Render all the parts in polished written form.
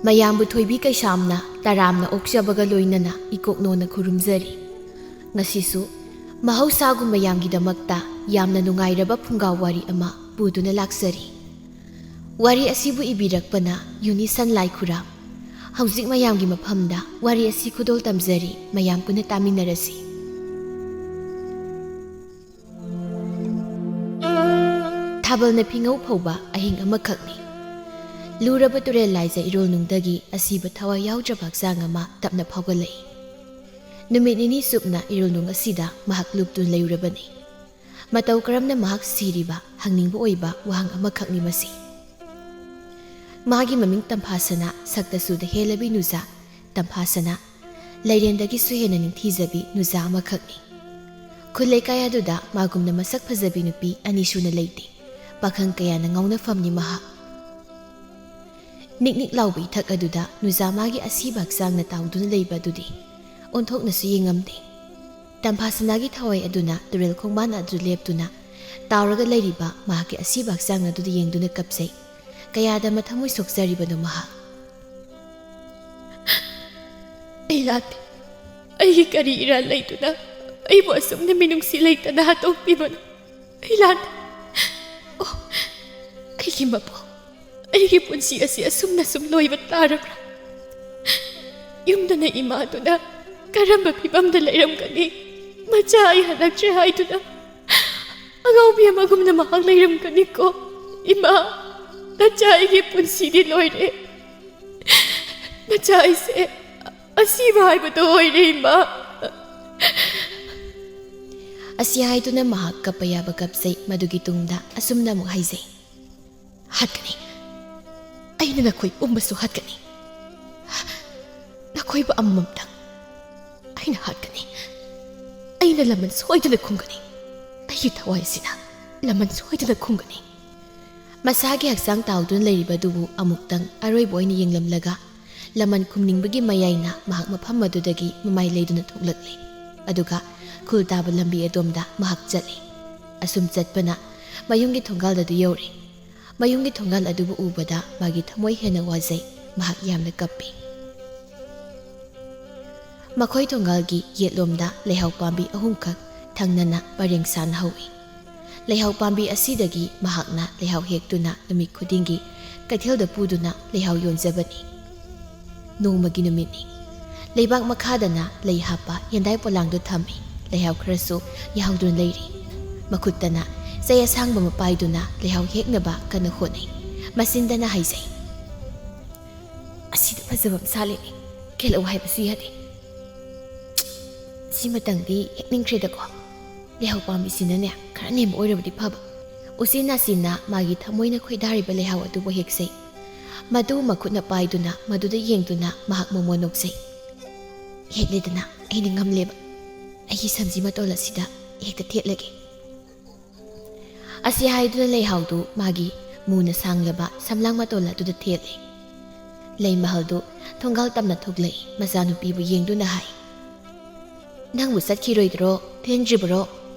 ꯃꯌꯥꯝꯕꯨ ꯊꯣꯏꯕꯤ ꯀꯩꯁꯥꯝꯅ ꯇꯔꯥꯝꯅ ꯑꯣꯛꯆꯕꯒ ꯂꯣꯏꯅꯅ ꯏꯀꯣꯛꯅꯣꯅ ꯈꯨꯔꯨꯝꯖꯔꯤ꯫ ꯉꯁꯤꯁꯨ ꯃꯍꯧꯁꯥꯒꯨꯝ ꯃꯌꯥꯝꯒꯤꯗꯃꯛꯇ ꯌꯥꯝꯅ ꯅꯨꯡꯉꯥꯏꯔꯕ ꯐꯨꯡꯒꯥ ꯋꯥꯔꯤ ꯑꯃ ꯄꯨꯗꯨꯅ ꯂꯥꯛꯆꯔꯤ꯫ ꯋꯥꯔꯤ ꯑꯁꯤꯕꯨ ꯏꯕꯤꯔꯛꯄꯅ ꯌꯨꯅꯤꯁꯟ ꯂꯥꯏꯈꯨꯔꯥꯝ꯫ ꯍꯧꯖꯤꯛ ꯃꯌꯥꯝꯒꯤ ꯃꯐꯝꯗ ꯋꯥꯔꯤ ꯑꯁꯤ ꯈꯨꯗꯣꯜ ꯇꯝꯖꯔꯤ, ꯃꯌꯥꯝ ꯄꯨꯟꯅ ꯇꯥꯃꯤꯟꯅꯔꯁꯤ꯫ ꯊꯥꯕꯜꯅ ꯐꯤꯉꯧ ꯐꯧꯕ ꯑꯍꯤꯡ ꯑꯃꯈꯛꯅꯤ꯫ ꯂꯨꯔꯕ ꯇꯨꯔꯦꯜ ꯂꯥꯏꯖ ꯏꯔꯣꯜꯅꯨꯡꯗꯒꯤ ꯑꯁꯤꯕ ꯊꯋꯥꯏ ꯌꯥꯎꯗ꯭ꯔꯕ ꯍꯛꯆꯥꯡ ꯑꯃ ꯇꯞꯅ ꯐꯥꯎꯒꯠꯂꯛꯏ꯫ ꯅꯨꯃꯤꯠ ꯅꯤꯅꯤ ꯆꯨꯞꯅ ꯏꯔꯣꯜꯅꯨꯡ ꯑꯁꯤꯗ ꯃꯍꯥꯛ ꯂꯨꯞꯇꯨꯅ ꯂꯩꯔꯨꯔꯕꯅꯤ꯫ ꯃꯇꯧ ꯀꯔꯝꯅ ꯃꯍꯥꯛ ꯁꯤꯔꯤꯕ ꯍꯪꯅꯤꯡꯕ ꯑꯣꯏꯕ ꯋꯥꯍꯪ ꯑꯃꯈꯛꯅꯤ ꯃꯁꯤ꯫ ꯃꯥꯒꯤ ꯃꯃꯤꯡ ꯇꯝꯐꯥꯁꯅꯥ, ꯁꯛꯇꯁꯨꯗ ꯍꯦꯜꯂꯕꯤ ꯅꯨꯖꯥ ꯇꯝꯐꯥꯁꯅꯥ, ꯂꯩꯔꯦꯟꯗꯒꯤꯁꯨ ꯍꯦꯟꯅ ꯅꯤꯡꯊꯤꯖꯕꯤ ꯅꯨꯖꯥ ꯑꯃꯈꯛꯅꯤ꯫ ꯈꯨꯜ ꯂꯩꯀꯥꯏ ꯑꯗꯨꯗ ꯃꯥꯒꯨꯝꯅ ꯃꯁꯛ ꯐꯖꯕꯤ ꯅꯨꯄꯤ ꯑꯅꯤ ꯁꯨꯅ ꯂꯩꯇꯦ꯫ ꯄꯥꯈꯪ ꯀꯌꯥꯅ ꯉꯥꯎꯅꯐꯝꯅꯤ ꯃꯍꯥꯛ꯫ ꯅꯤꯛ-ꯅꯤꯛ ꯂꯥꯎꯕ ꯏꯊꯛ ꯑꯗꯨꯗ ꯅꯨꯖꯥ ꯃꯥꯒꯤ ꯑꯁꯤꯕ ꯍꯛꯆꯥꯡꯅ ꯇꯥꯎꯗꯨꯅ ꯂꯩꯕ ꯑꯗꯨꯗꯤ ꯑꯣꯟꯊꯣꯛꯅꯁꯨ ꯌꯦꯡꯉꯝꯗꯦ꯫ ꯇꯝꯐꯥꯁꯅꯥꯒꯤ ꯊꯋꯥꯏ ꯑꯗꯨꯅ ꯇꯨꯔꯦꯜ ꯈꯣꯡꯕꯥꯟ ꯑꯗꯨ ꯂꯦꯞꯇꯨꯅ ꯇꯥꯎꯔꯒ ꯂꯩꯔꯤꯕ ꯃꯍꯥꯛꯀꯤ ꯑꯁꯤꯕ ꯍꯛꯆꯥꯡ ꯑꯗꯨꯗ ꯌꯦꯡꯗꯨꯅ ꯀꯞꯆꯩ꯫ ꯀꯌꯥꯗ ꯃꯊꯃꯣꯏ ꯁꯣꯛꯆꯔꯤꯕꯅꯣ ꯃꯍꯥꯛ꯫ ꯑꯩ ꯂꯥꯟꯗꯦ, ꯑꯩꯒꯤ ꯀꯔꯤ ꯏꯔꯥꯜ ꯂꯩꯗꯨꯅ ꯑꯩꯕꯨ ꯑꯁꯨꯝꯅ ꯃꯤꯅꯨꯡꯁꯤ ꯂꯩꯇꯅ ꯍꯥꯠꯇꯣꯛꯄꯤꯕꯅꯣ? ꯑꯩ ꯂꯥꯟꯗꯦ꯫ ꯑꯣ, ꯑꯩꯒꯤ ꯃꯄꯣꯛ, ꯑꯩꯒꯤ ꯄꯨꯟꯁꯤ ꯑꯁꯤ ꯑꯁꯨꯝꯅ ꯁꯨꯝ ꯂꯣꯏꯕ ꯇꯥꯔꯕ꯭ꯔꯥ? ꯌꯨꯝꯗꯅ ꯏꯃꯥꯗꯨꯅ ꯀꯔꯝꯕ ꯐꯤꯕꯝꯗ ꯂꯩꯔꯝꯒꯅꯤ? ꯃꯆꯥ ꯑꯩ ꯍꯜꯂꯛꯇ꯭ꯔꯦ ꯍꯥꯏꯗꯨꯅ ꯑꯉꯥꯎꯕꯤ ꯑꯃꯒꯨꯝꯅ ꯃꯍꯥꯛ ꯂꯩꯔꯝꯒꯅꯤꯀꯣ? ꯏꯃꯥ, ꯅꯆꯥ ꯑꯩꯒꯤ ꯄꯨꯟꯁꯤꯗꯤ ꯂꯣꯏꯔꯦ꯫ ꯅꯆꯥ ꯑꯩꯁꯦ ꯑꯁꯤꯕ ꯍꯥꯏꯕꯗꯣ ꯑꯣꯏꯔꯦ ꯏꯃꯥ꯫ ꯑꯁꯤ ꯍꯥꯏꯗꯨꯅ ꯃꯍꯥꯛ ꯀꯞꯄ ꯌꯥꯕ ꯀꯞꯆꯩ꯫ ꯃꯗꯨꯒꯤ ꯇꯨꯡꯗ ꯑꯁꯨꯝꯅ ꯑꯃꯨꯛ ꯍꯥꯏꯖꯩ꯫ ꯍꯥꯠꯀꯅꯤ, ꯑꯩꯅ ꯅꯈꯣꯏ ꯄꯨꯝꯕꯁꯨ ꯍꯥꯠꯀꯅꯤ꯫ ꯅꯈꯣꯏꯕꯨ ꯑꯃꯃꯝꯇꯪ ꯑꯩꯅ ꯍꯥꯠꯀꯅꯤ꯫ ꯑꯩꯅ ꯂꯃꯟ ꯁꯣꯏꯗꯅ ꯈꯨꯝꯒꯅꯤ꯫ ꯑꯩꯒꯤ ꯊꯋꯥꯏꯁꯤꯅ ꯂꯃꯟ ꯁꯣꯏꯗꯅ ꯈꯨꯝꯒꯅꯤ꯫ ꯃꯁꯥꯒꯤ ꯍꯛꯆꯥꯡ ꯇꯥꯎꯗꯨꯅ ꯂꯩꯔꯤꯕꯗꯨꯕꯨ ꯑꯃꯨꯛꯇꯪ ꯑꯔꯣꯏꯕ ꯑꯣꯏꯅ ꯌꯦꯡꯂꯝꯂꯒ ꯂꯃꯟ ꯈꯨꯝꯅꯤꯡꯕꯒꯤ ꯃꯌꯥꯏꯅ ꯃꯍꯥꯛ ꯃꯐꯝ ꯑꯗꯨꯗꯒꯤ ꯃꯃꯥꯏ ꯂꯩꯗꯨꯅ ꯊꯣꯛꯂꯛꯂꯤ꯫ ꯑꯗꯨꯒ ꯈꯨꯜ ꯇꯥꯕ ꯂꯝꯕꯤ ꯑꯗꯣꯝꯗ ꯃꯍꯥꯛ ꯆꯠꯂꯤ꯫ ꯑꯁꯨꯝ ꯆꯠꯄꯅ ꯃꯌꯨꯝꯒꯤ ꯊꯣꯡꯒꯥꯜ ꯑꯗꯨ ꯌꯧꯔꯤ꯫ ꯃꯌꯨꯝꯒꯤ ꯊꯣꯡꯒꯥꯜ ꯑꯗꯨꯕꯨ ꯎꯕꯗ ꯃꯥꯒꯤ ꯊꯃꯣꯏ ꯍꯦꯟꯅ ꯋꯥꯖꯩ꯫ ꯃꯍꯥꯛ ꯌꯥꯝꯅ ꯀꯞꯄꯤ꯫ ꯃꯈꯣꯏ ꯊꯣꯡꯒꯥꯜꯒꯤ ꯌꯦꯠꯂꯣꯝꯗ ꯂꯩꯍꯥꯎ ꯄꯥꯝꯕꯤ ꯑꯍꯨꯝꯈꯛ ꯊꯪꯅꯅ ꯄꯔꯦꯡ ꯁꯥꯟꯅ ꯍꯧꯏ꯫ ꯂꯩꯍꯥꯎ ꯄꯥꯝꯕꯤ ꯑꯁꯤꯗꯒꯤ ꯃꯍꯥꯛꯅ ꯂꯩꯍꯥꯎ ꯍꯦꯛꯇꯨꯅ ꯅꯨꯃꯤꯠ ꯈꯨꯗꯤꯡꯒꯤ ꯀꯩꯊꯦꯜꯗ ꯄꯨꯗꯨꯅ ꯂꯩꯍꯥꯎ ꯌꯣꯟꯖꯕꯅꯤ꯫ ꯅꯣꯡꯃꯒꯤ ꯅꯨꯃꯤꯠꯅꯤ꯫ ꯂꯩꯕꯥꯛ ꯃꯈꯥꯗꯅ ꯂꯩ ꯍꯥꯞꯄ ꯌꯦꯟꯗꯥꯏ ꯄꯣꯂꯥꯡꯗꯨ ꯊꯝꯃꯤ꯫ ꯂꯩꯍꯥꯎ ꯈꯔꯁꯨ ꯌꯥꯍꯧꯗꯨꯅ ꯂꯩꯔꯤ꯫ ꯃꯈꯨꯠꯇꯅ ꯆꯩ ꯑꯁꯥꯡꯕ ꯑꯃ ꯄꯥꯏꯗꯨꯅ ꯂꯩꯍꯥꯎ ꯍꯦꯛꯅꯕ ꯀꯟꯅ ꯍꯣꯠꯅꯩ꯫ ꯃꯆꯤꯟꯗꯅ ꯍꯥꯏꯖꯩ, ꯑꯁꯤꯗ ꯐꯖꯕ ꯑꯃ ꯁꯥꯠꯂꯤꯅꯤ, ꯀꯦꯜꯂꯛꯎ ꯍꯥꯏꯕꯁꯨ ꯌꯥꯗꯦ꯫ ꯁꯤꯃꯇꯪꯗꯤ ꯍꯦꯛꯅꯤꯡꯈ꯭ꯔꯦꯗꯀꯣ꯫ ꯂꯩꯍꯥꯎ ꯄꯥꯝꯕꯤꯁꯤꯅꯅꯦ ꯈꯔ ꯅꯦꯝꯕ ꯑꯣꯏꯔꯕꯗꯤ ꯐꯕ꯫ ꯎꯆꯤꯟ ꯅꯥꯆꯤꯟꯅ ꯃꯥꯒꯤ ꯊꯃꯣꯏꯅ ꯈꯣꯏꯗꯥꯔꯤꯕ ꯂꯩꯍꯥꯎ ꯑꯗꯨꯕꯨ ꯍꯦꯛꯆꯩ꯫ ꯃꯗꯨ ꯃꯈꯨꯠꯅ ꯄꯥꯏꯗꯨꯅ ꯃꯗꯨꯗ ꯌꯦꯡꯗꯨꯅ ꯃꯍꯥꯛ ꯃꯣꯃꯣꯟ ꯅꯣꯛꯆꯩ꯫ ꯍꯦꯛꯂꯦꯗꯅ ꯑꯩꯅ ꯉꯝꯂꯦꯕ꯫ ꯑꯩꯒꯤ ꯁꯝꯖꯤ ꯃꯇꯣꯜ ꯑꯁꯤꯗ ꯍꯦꯛꯇ ꯊꯦꯠꯂꯒꯦ꯫ ꯑꯁꯤ ꯍꯥꯏꯗꯨꯅ ꯂꯩꯍꯥꯎꯗꯨ ꯃꯥꯒꯤ ꯃꯨꯅ ꯁꯥꯡꯂꯕ ꯁꯝꯂꯥꯡ ꯃꯇꯣꯜ ꯑꯗꯨꯗ ꯊꯦꯠꯂꯤ꯫ ꯂꯩ ꯃꯍꯜꯗꯨ ꯊꯣꯡꯒꯥꯜ ꯇꯝꯅ ꯊꯣꯛꯂꯛꯏ꯫ ꯃꯆꯥꯅꯨꯄꯤꯕꯨ ꯌꯦꯡꯗꯨꯅ ꯍꯥꯏ, ꯅꯪꯕꯨ ꯆꯠꯈꯤꯔꯣꯏꯗ꯭ꯔꯣ? ꯊꯦꯡꯗ꯭ꯔꯤꯕꯔꯣ?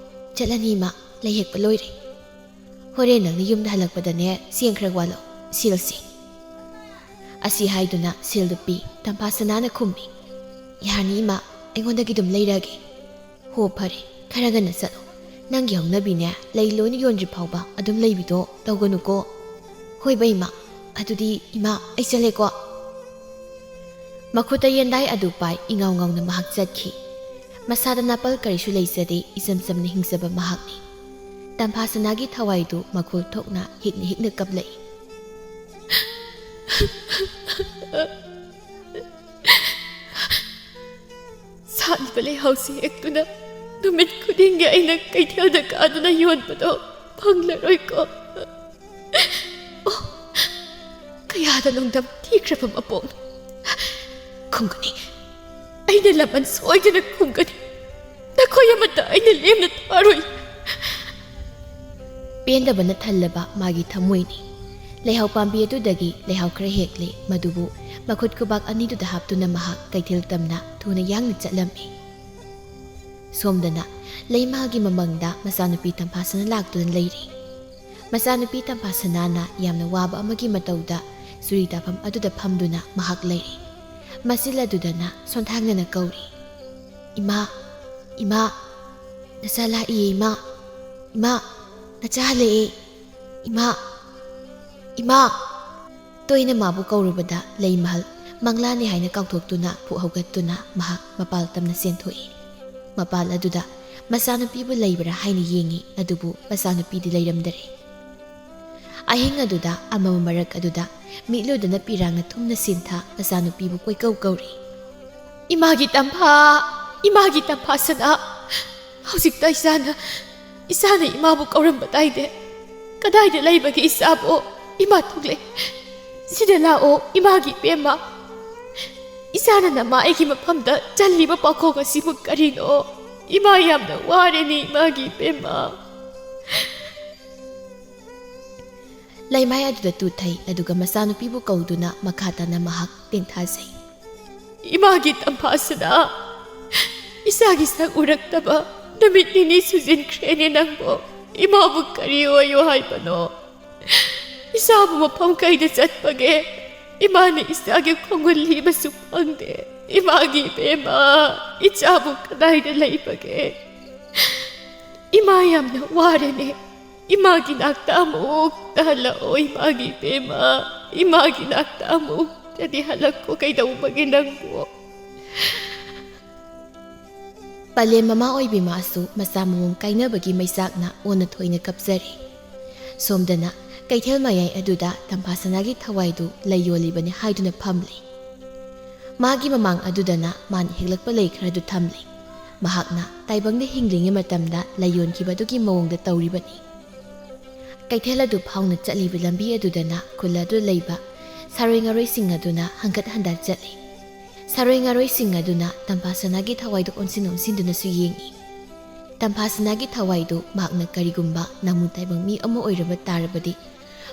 ꯆꯠꯂꯅꯤ ꯏꯃꯥ, ꯂꯩ ꯍꯦꯛꯄ ꯂꯣꯏꯔꯦ꯫ ꯍꯣꯔꯦꯟ ꯅꯪꯅ ꯌꯨꯝꯗ ꯍꯜꯂꯛꯄꯗꯅꯦ ꯆꯦꯡ ꯈꯔ ꯋꯥꯠꯂꯣ, ꯁꯤꯜꯁꯤ꯫ ꯑꯁꯤ ꯍꯥꯏꯗꯨꯅ ꯁꯤꯜꯗꯨ ꯄꯤ꯫ ꯇꯝꯐꯥꯁꯅꯥꯅ ꯈꯨꯝꯃꯤ, ꯌꯥꯔꯅꯤ ꯏꯃꯥ, ꯑꯩꯉꯣꯟꯗꯒꯤ ꯑꯗꯨꯝ ꯂꯩꯔꯒꯦ꯫ ꯍꯣ ꯐꯔꯦ, ꯈꯔ ꯉꯟꯅ ꯆꯠꯂꯣ꯫ ꯅꯪꯒꯤ ꯍꯧꯅꯕꯤꯅꯦ ꯂꯩ ꯂꯣꯏꯅ ꯌꯣꯟꯗ꯭ꯔꯤ ꯐꯥꯎꯕ ꯑꯗꯨꯝ ꯂꯩꯕꯤꯗꯣ ꯇꯧꯒꯅꯨꯀꯣ꯫ ꯍꯣꯏꯕ ꯏꯃꯥ, ꯑꯗꯨꯗꯤ ꯏꯃꯥ ꯑꯩ ꯆꯠꯂꯦꯀꯣ꯫ ꯃꯈꯨꯠꯇ ꯌꯦꯟꯗꯥꯏ ꯑꯗꯨ ꯄꯥꯏ ꯏꯉꯥꯎ ꯉꯥꯎꯅ ꯃꯍꯥꯛ ꯆꯠꯈꯤ꯫ ꯃꯁꯥꯗ ꯅꯥꯄꯜ ꯀꯔꯤꯁꯨ ꯂꯩꯖꯗꯦ꯫ ꯏꯆꯝ ꯆꯝꯅ ꯍꯤꯡꯖꯕ ꯃꯍꯥꯛꯅꯤ꯫ ꯇꯝꯐꯥꯁꯅꯥꯒꯤ ꯊꯋꯥꯏꯗꯨ ꯃꯈꯣꯜ ꯊꯣꯛꯅ ꯍꯤꯛꯅ ꯍꯤꯛꯅ ꯀꯞꯂꯛꯏ꯫ ꯁꯥꯠꯂꯤꯕ ꯂꯩꯍꯥꯎꯁꯤ ꯍꯦꯛꯇꯨꯅ ꯅꯨꯃꯤꯠ ꯈꯨꯗꯤꯡꯒꯤ ꯑꯩꯅ ꯀꯩꯊꯦꯜꯗ ꯀꯥꯗꯨꯅ ꯌꯣꯟꯕꯗꯣ ꯐꯪꯂꯔꯣꯏꯀꯣ? ꯑꯣ, ꯀꯌꯥꯗ ꯅꯣꯡꯗꯝ ꯊꯤꯈ꯭ꯔꯕ ꯃꯄꯣꯛꯅꯣ! ꯈꯨꯝꯒꯅꯤ, ꯑꯩꯅ ꯂꯃꯟ ꯁꯣꯏꯗꯅ ꯈꯨꯝꯒꯅꯤ꯫ ꯅꯈꯣꯏ ꯑꯃꯠꯇ ꯑꯩꯅ ꯂꯦꯝꯅ ꯊꯥꯔꯣꯏ꯫ ꯄꯦꯟꯗꯕꯅ ꯊꯜꯂꯕ ꯃꯥꯒꯤ ꯊꯃꯣꯏꯅꯤ꯫ ꯂꯩꯍꯥꯎ ꯄꯥꯝꯕꯤ ꯑꯗꯨꯗꯒꯤ ꯂꯩꯍꯥꯎ ꯈꯔ ꯍꯦꯛꯂꯦ꯫ ꯃꯗꯨꯕꯨ ꯃꯈꯨꯠ ꯈꯨꯕꯥꯛ ꯑꯅꯤꯗꯨꯗ ꯍꯥꯞꯇꯨꯅ ꯃꯍꯥꯛ ꯀꯩꯊꯦꯜ ꯇꯝꯅ ꯊꯨꯅ ꯌꯥꯡꯅ ꯆꯠꯂꯝꯃꯤ꯫ ꯁꯣꯝꯗꯅ ꯂꯩꯃꯥꯒꯤ ꯃꯃꯪꯗ ꯃꯆꯥꯅꯨꯄꯤ ꯇꯝꯐꯥꯁꯅꯥ ꯂꯥꯛꯇꯨꯅ ꯂꯩꯔꯤ꯫ ꯃꯆꯥꯅꯨꯄꯤ ꯇꯝꯐꯥꯁꯅꯥꯅ ꯌꯥꯝꯅ ꯋꯥꯕ ꯑꯃꯒꯤ ꯃꯇꯧꯗ ꯁꯨꯔꯤ ꯇꯥꯐꯝ ꯑꯗꯨꯗ ꯐꯝꯗꯨꯅ ꯃꯍꯥꯛ ꯂꯩꯔꯤ꯫ ꯃꯆꯤꯜ ꯑꯗꯨꯗꯅ ꯁꯣꯟꯊꯥꯡꯅꯅ ꯀꯧꯔꯤ, ꯏꯃꯥ, ꯏꯃꯥ, ꯅꯆꯥ ꯂꯥꯛꯏꯌꯦ ꯏꯃꯥ, ꯏꯃꯥ, ꯅꯆꯥ ꯍꯜꯂꯛꯑꯦ, ꯏꯃꯥ, ꯏꯃꯥ꯫ ꯇꯣꯏꯅ ꯃꯥꯕꯨ ꯀꯧꯔꯨꯕꯗ ꯂꯩꯃꯍꯜ ꯃꯪꯂꯥꯅꯤ ꯍꯥꯏꯅ ꯀꯥꯎꯊꯣꯛꯇꯨꯅ ꯐꯨꯛ ꯍꯧꯒꯠꯇꯨꯅ ꯃꯍꯥꯛ ꯃꯄꯥꯜ ꯇꯝꯅ ꯆꯦꯟꯊꯣꯛꯏ꯫ ꯃꯄꯥꯜ ꯑꯗꯨꯗ ꯃꯆꯥꯅꯨꯄꯤꯕꯨ ꯂꯩꯕ꯭ꯔꯥ ꯍꯥꯏꯅ ꯌꯦꯡꯉꯤ, ꯑꯗꯨꯕꯨ ꯃꯆꯥꯅꯨꯄꯤꯗꯤ ꯂꯩꯔꯝꯗꯔꯦ꯫ ꯑꯍꯤꯡ ꯑꯗꯨꯗ ꯑꯃꯝꯕ ꯃꯔꯛ ꯑꯗꯨꯗ ꯃꯤꯠꯂꯨꯗꯅ ꯄꯤꯔꯥꯡꯅ ꯊꯨꯝꯅ ꯁꯤꯟꯊꯥ ꯃꯆꯥꯅꯨꯄꯤꯕꯨ ꯀꯣꯏꯀꯧ ꯀꯧꯔꯤ, ꯏꯃꯥꯒꯤ ꯇꯝꯐꯥ, ꯏꯃꯥꯒꯤ ꯇꯝꯐꯥ ꯁꯅꯥ, ꯍꯧꯖꯤꯛꯇ ꯏꯆꯥꯅ ꯏꯃꯥꯕꯨ ꯀꯧꯔꯝꯕ ꯇꯥꯏꯗꯦ꯫ ꯀꯗꯥꯏꯗ ꯂꯩꯕꯒꯦ ꯏꯆꯥꯕꯨ? ꯏꯃꯥ ꯊꯣꯛꯂꯦ, ꯁꯤꯗ ꯂꯥꯛꯑꯣ ꯏꯃꯥꯒꯤ ꯏꯄꯦꯝꯃ꯫ ꯏꯆꯥꯅ ꯅꯃꯥ ꯑꯩꯒꯤ ꯃꯐꯝꯗ ꯆꯜꯂꯤꯕ ꯄꯥꯈꯣꯡ ꯑꯁꯤꯕꯨ ꯀꯔꯤꯅꯣ? ꯏꯃꯥ ꯌꯥꯝꯅ ꯋꯥꯔꯦꯅꯦ ꯏꯃꯥꯒꯤ ꯏꯄꯦꯝꯃ꯫ ꯂꯩꯃꯥꯏ ꯑꯗꯨꯗ ꯇꯨꯊꯩ, ꯑꯗꯨꯒ ꯃꯆꯥꯅꯨꯄꯤꯕꯨ ꯀꯧꯗꯨꯅ ꯃꯈꯥ ꯇꯥꯅ ꯃꯍꯥꯛ ꯇꯦꯡꯊꯥꯖꯩ, ꯏꯃꯥꯒꯤ ꯇꯝꯐꯥ ꯁꯅꯥ, ꯏꯆꯥꯒꯤ ꯁꯛ ꯎꯔꯛꯇꯕ ꯅꯨꯃꯤꯠ ꯅꯤꯅꯤ ꯁꯨꯖꯤꯟꯈ꯭ꯔꯦꯅꯦ ꯅꯪꯕꯨ꯫ ꯏꯃꯥꯕꯨ ꯀꯔꯤ ꯑꯣꯏꯌꯣ ꯍꯥꯏꯕꯅꯣ? ꯏꯆꯥꯕꯨ ꯃꯐꯝ ꯀꯩꯗ ꯆꯠꯄꯒꯦ? ꯏꯃꯥꯅ ꯏꯆꯥꯒꯤ ꯈꯣꯡꯒꯨꯜ ꯂꯤꯕꯁꯨ ꯐꯪꯗꯦ꯫ ꯏꯃꯥꯒꯤ ꯏꯄꯦꯝꯃ, ꯏꯆꯥꯕꯨ ꯀꯗꯥꯏꯗ ꯂꯩꯕꯒꯦ? ꯏꯃꯥ ꯌꯥꯝꯅ ꯋꯥꯔꯦꯅꯦ꯫ ꯏꯃꯥꯒꯤ ꯅꯥꯛꯇ ꯑꯃꯨꯛꯇ ꯍꯜꯂꯛꯑꯣ ꯏꯃꯥꯒꯤ ꯏꯄꯦꯝꯃ, ꯏꯃꯥꯒꯤ ꯅꯥꯛꯇ ꯑꯃꯨꯛꯇꯗꯤ ꯍꯜꯂꯛꯈꯣ ꯀꯩꯗꯧꯕꯒꯦ ꯅꯪꯕꯨ? ꯄꯂꯦꯝ ꯃꯃꯥ ꯑꯣꯏꯕꯤ ꯃꯥꯁꯨ ꯃꯆꯥ ꯃꯃꯣꯝ ꯀꯥꯏꯅꯕꯒꯤ ꯃꯩꯆꯥꯛꯅ ꯑꯣꯟꯅ ꯊꯣꯏꯅ ꯀꯞꯆꯔꯤ꯫ ꯁꯣꯝꯗꯅ ꯀꯩꯊꯦꯜ ꯃꯌꯥꯏ ꯑꯗꯨꯗ ꯇꯝꯐꯥ ꯁꯅꯥꯒꯤ ꯊꯋꯥꯏꯗꯨ ꯂꯩ ꯌꯣꯜꯂꯤꯕꯅꯤ ꯍꯥꯏꯗꯨꯅ ꯐꯝꯂꯤ꯫ ꯃꯥꯒꯤ ꯃꯃꯥꯡ ꯑꯗꯨꯗꯅ ꯃꯥꯅ ꯍꯦꯛꯂꯛꯄ ꯂꯩ ꯈꯔꯗꯨ ꯊꯝꯂꯤ꯫ ꯃꯍꯥꯛꯅ ꯇꯥꯏꯕꯪꯗ ꯍꯤꯡꯂꯤꯉꯩ ꯃꯇꯝꯗ ꯂꯩ ꯌꯣꯟꯈꯤꯕꯗꯨꯒꯤ ꯃꯑꯣꯡꯗ ꯇꯧꯔꯤꯕꯅꯤ꯫ ꯀꯩꯊꯦꯜ ꯑꯗꯨ ꯐꯥꯎꯅ ꯆꯠꯂꯤꯕ ꯂꯝꯕꯤ ꯑꯗꯨꯗꯅ ꯈꯨꯜ ꯑꯗꯨ ꯂꯩꯕ ꯁꯥꯔꯣꯏ ꯉꯥꯔꯣꯏꯁꯤꯡ ꯑꯗꯨꯅ ꯍꯪꯒꯠ ꯍꯟꯗꯥ ꯆꯠꯂꯤ꯫ ꯁꯥꯔꯣꯏ ꯉꯥꯔꯣꯏꯁꯤꯡ ꯑꯗꯨꯅ ꯇꯝꯐꯥ ꯁꯅꯥꯒꯤ ꯊꯋꯥꯏꯗꯨ ꯑꯣꯟꯁꯤꯟ ꯑꯣꯟꯁꯤꯟꯗꯨꯅꯁꯨ ꯌꯦꯡꯉꯤ꯫ ꯇꯝꯐꯥ ꯁꯅꯥꯒꯤ ꯊꯋꯥꯏꯗꯨ ꯃꯍꯥꯛꯅ ꯀꯔꯤꯒꯨꯝꯕ ꯅꯥꯃꯨ ꯇꯥꯏꯕꯪ ꯃꯤ ꯑꯃ ꯑꯣꯏꯔꯕ ꯇꯥꯔꯕꯗꯤ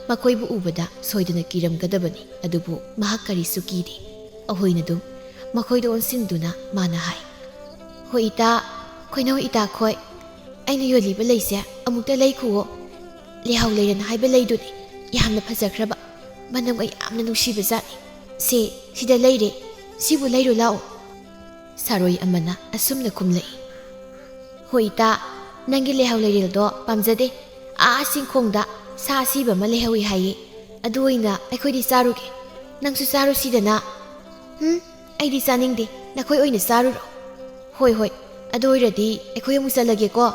ꯃꯈꯣꯏꯕꯨ ꯎꯕꯗ ꯁꯣꯏꯗꯅ ꯀꯤꯔꯝꯒꯗꯕꯅꯤ, ꯑꯗꯨꯕꯨ ꯃꯍꯥꯛ ꯀꯔꯤꯁꯨ ꯀꯤꯗꯦ꯫ ꯑꯍꯣꯏꯅꯗꯨꯝ ꯃꯈꯣꯏꯗ ꯑꯣꯟꯁꯤꯟꯗꯨꯅ ꯃꯥꯅ ꯍꯥꯏ, ꯍꯣꯏ ꯏꯇꯥ, ꯈꯣꯏꯅꯧ ꯏꯇꯥ ꯈꯣꯏ, ꯑꯩꯅ ꯌꯣꯜꯂꯤꯕ ꯂꯩꯁꯦ ꯑꯃꯨꯛꯇ ꯂꯩꯈꯨꯋꯣ꯫ ꯂꯩꯍꯥꯎ ꯂꯩꯔꯟ ꯍꯥꯏꯕ ꯂꯩꯗꯨꯅꯤ, ꯌꯥꯝꯅ ꯐꯖꯈ꯭ꯔꯕ, ꯃꯅꯝꯒ ꯌꯥꯝꯅ ꯅꯨꯡꯁꯤꯕ ꯖꯥꯠꯅꯤ꯫ ꯁꯤꯗ ꯂꯩꯔꯦ, ꯁꯤꯕꯨ ꯂꯩꯔꯨ ꯂꯥꯛꯑꯣ꯫ ꯁꯥꯔꯣꯏ ꯑꯃꯅ ꯑꯁꯨꯝꯅ ꯈꯨꯝꯂꯛꯏ, ꯍꯣꯏ ꯏꯇꯥ, ꯅꯪꯒꯤ ꯂꯩꯍꯥꯎ ꯂꯩꯔꯦꯜꯗꯣ ꯄꯥꯝꯖꯗꯦ꯫ ꯆꯤꯡꯈꯣꯡꯗ ꯁꯥ ꯑꯁꯤꯕ ꯑꯃ ꯂꯩꯍꯧꯏ ꯍꯥꯏꯌꯦ, ꯑꯗꯨ ꯑꯣꯏꯅ ꯑꯩꯈꯣꯏꯗꯤ ꯆꯥꯔꯨꯒꯦ꯫ ꯅꯪꯁꯨ ꯆꯥꯔꯨꯁꯤꯗꯅ꯫ ꯑꯩꯗꯤ ꯆꯥꯅꯤꯡꯗꯦ, ꯅꯈꯣꯏ ꯑꯣꯏꯅ ꯆꯥꯔꯨꯔꯣ꯫ ꯍꯣꯏ ꯍꯣꯏ, ꯑꯗꯨ ꯑꯣꯏꯔꯗꯤ ꯑꯩꯈꯣꯏ ꯑꯃꯨꯛ ꯆꯠꯂꯒꯦꯀꯣ꯫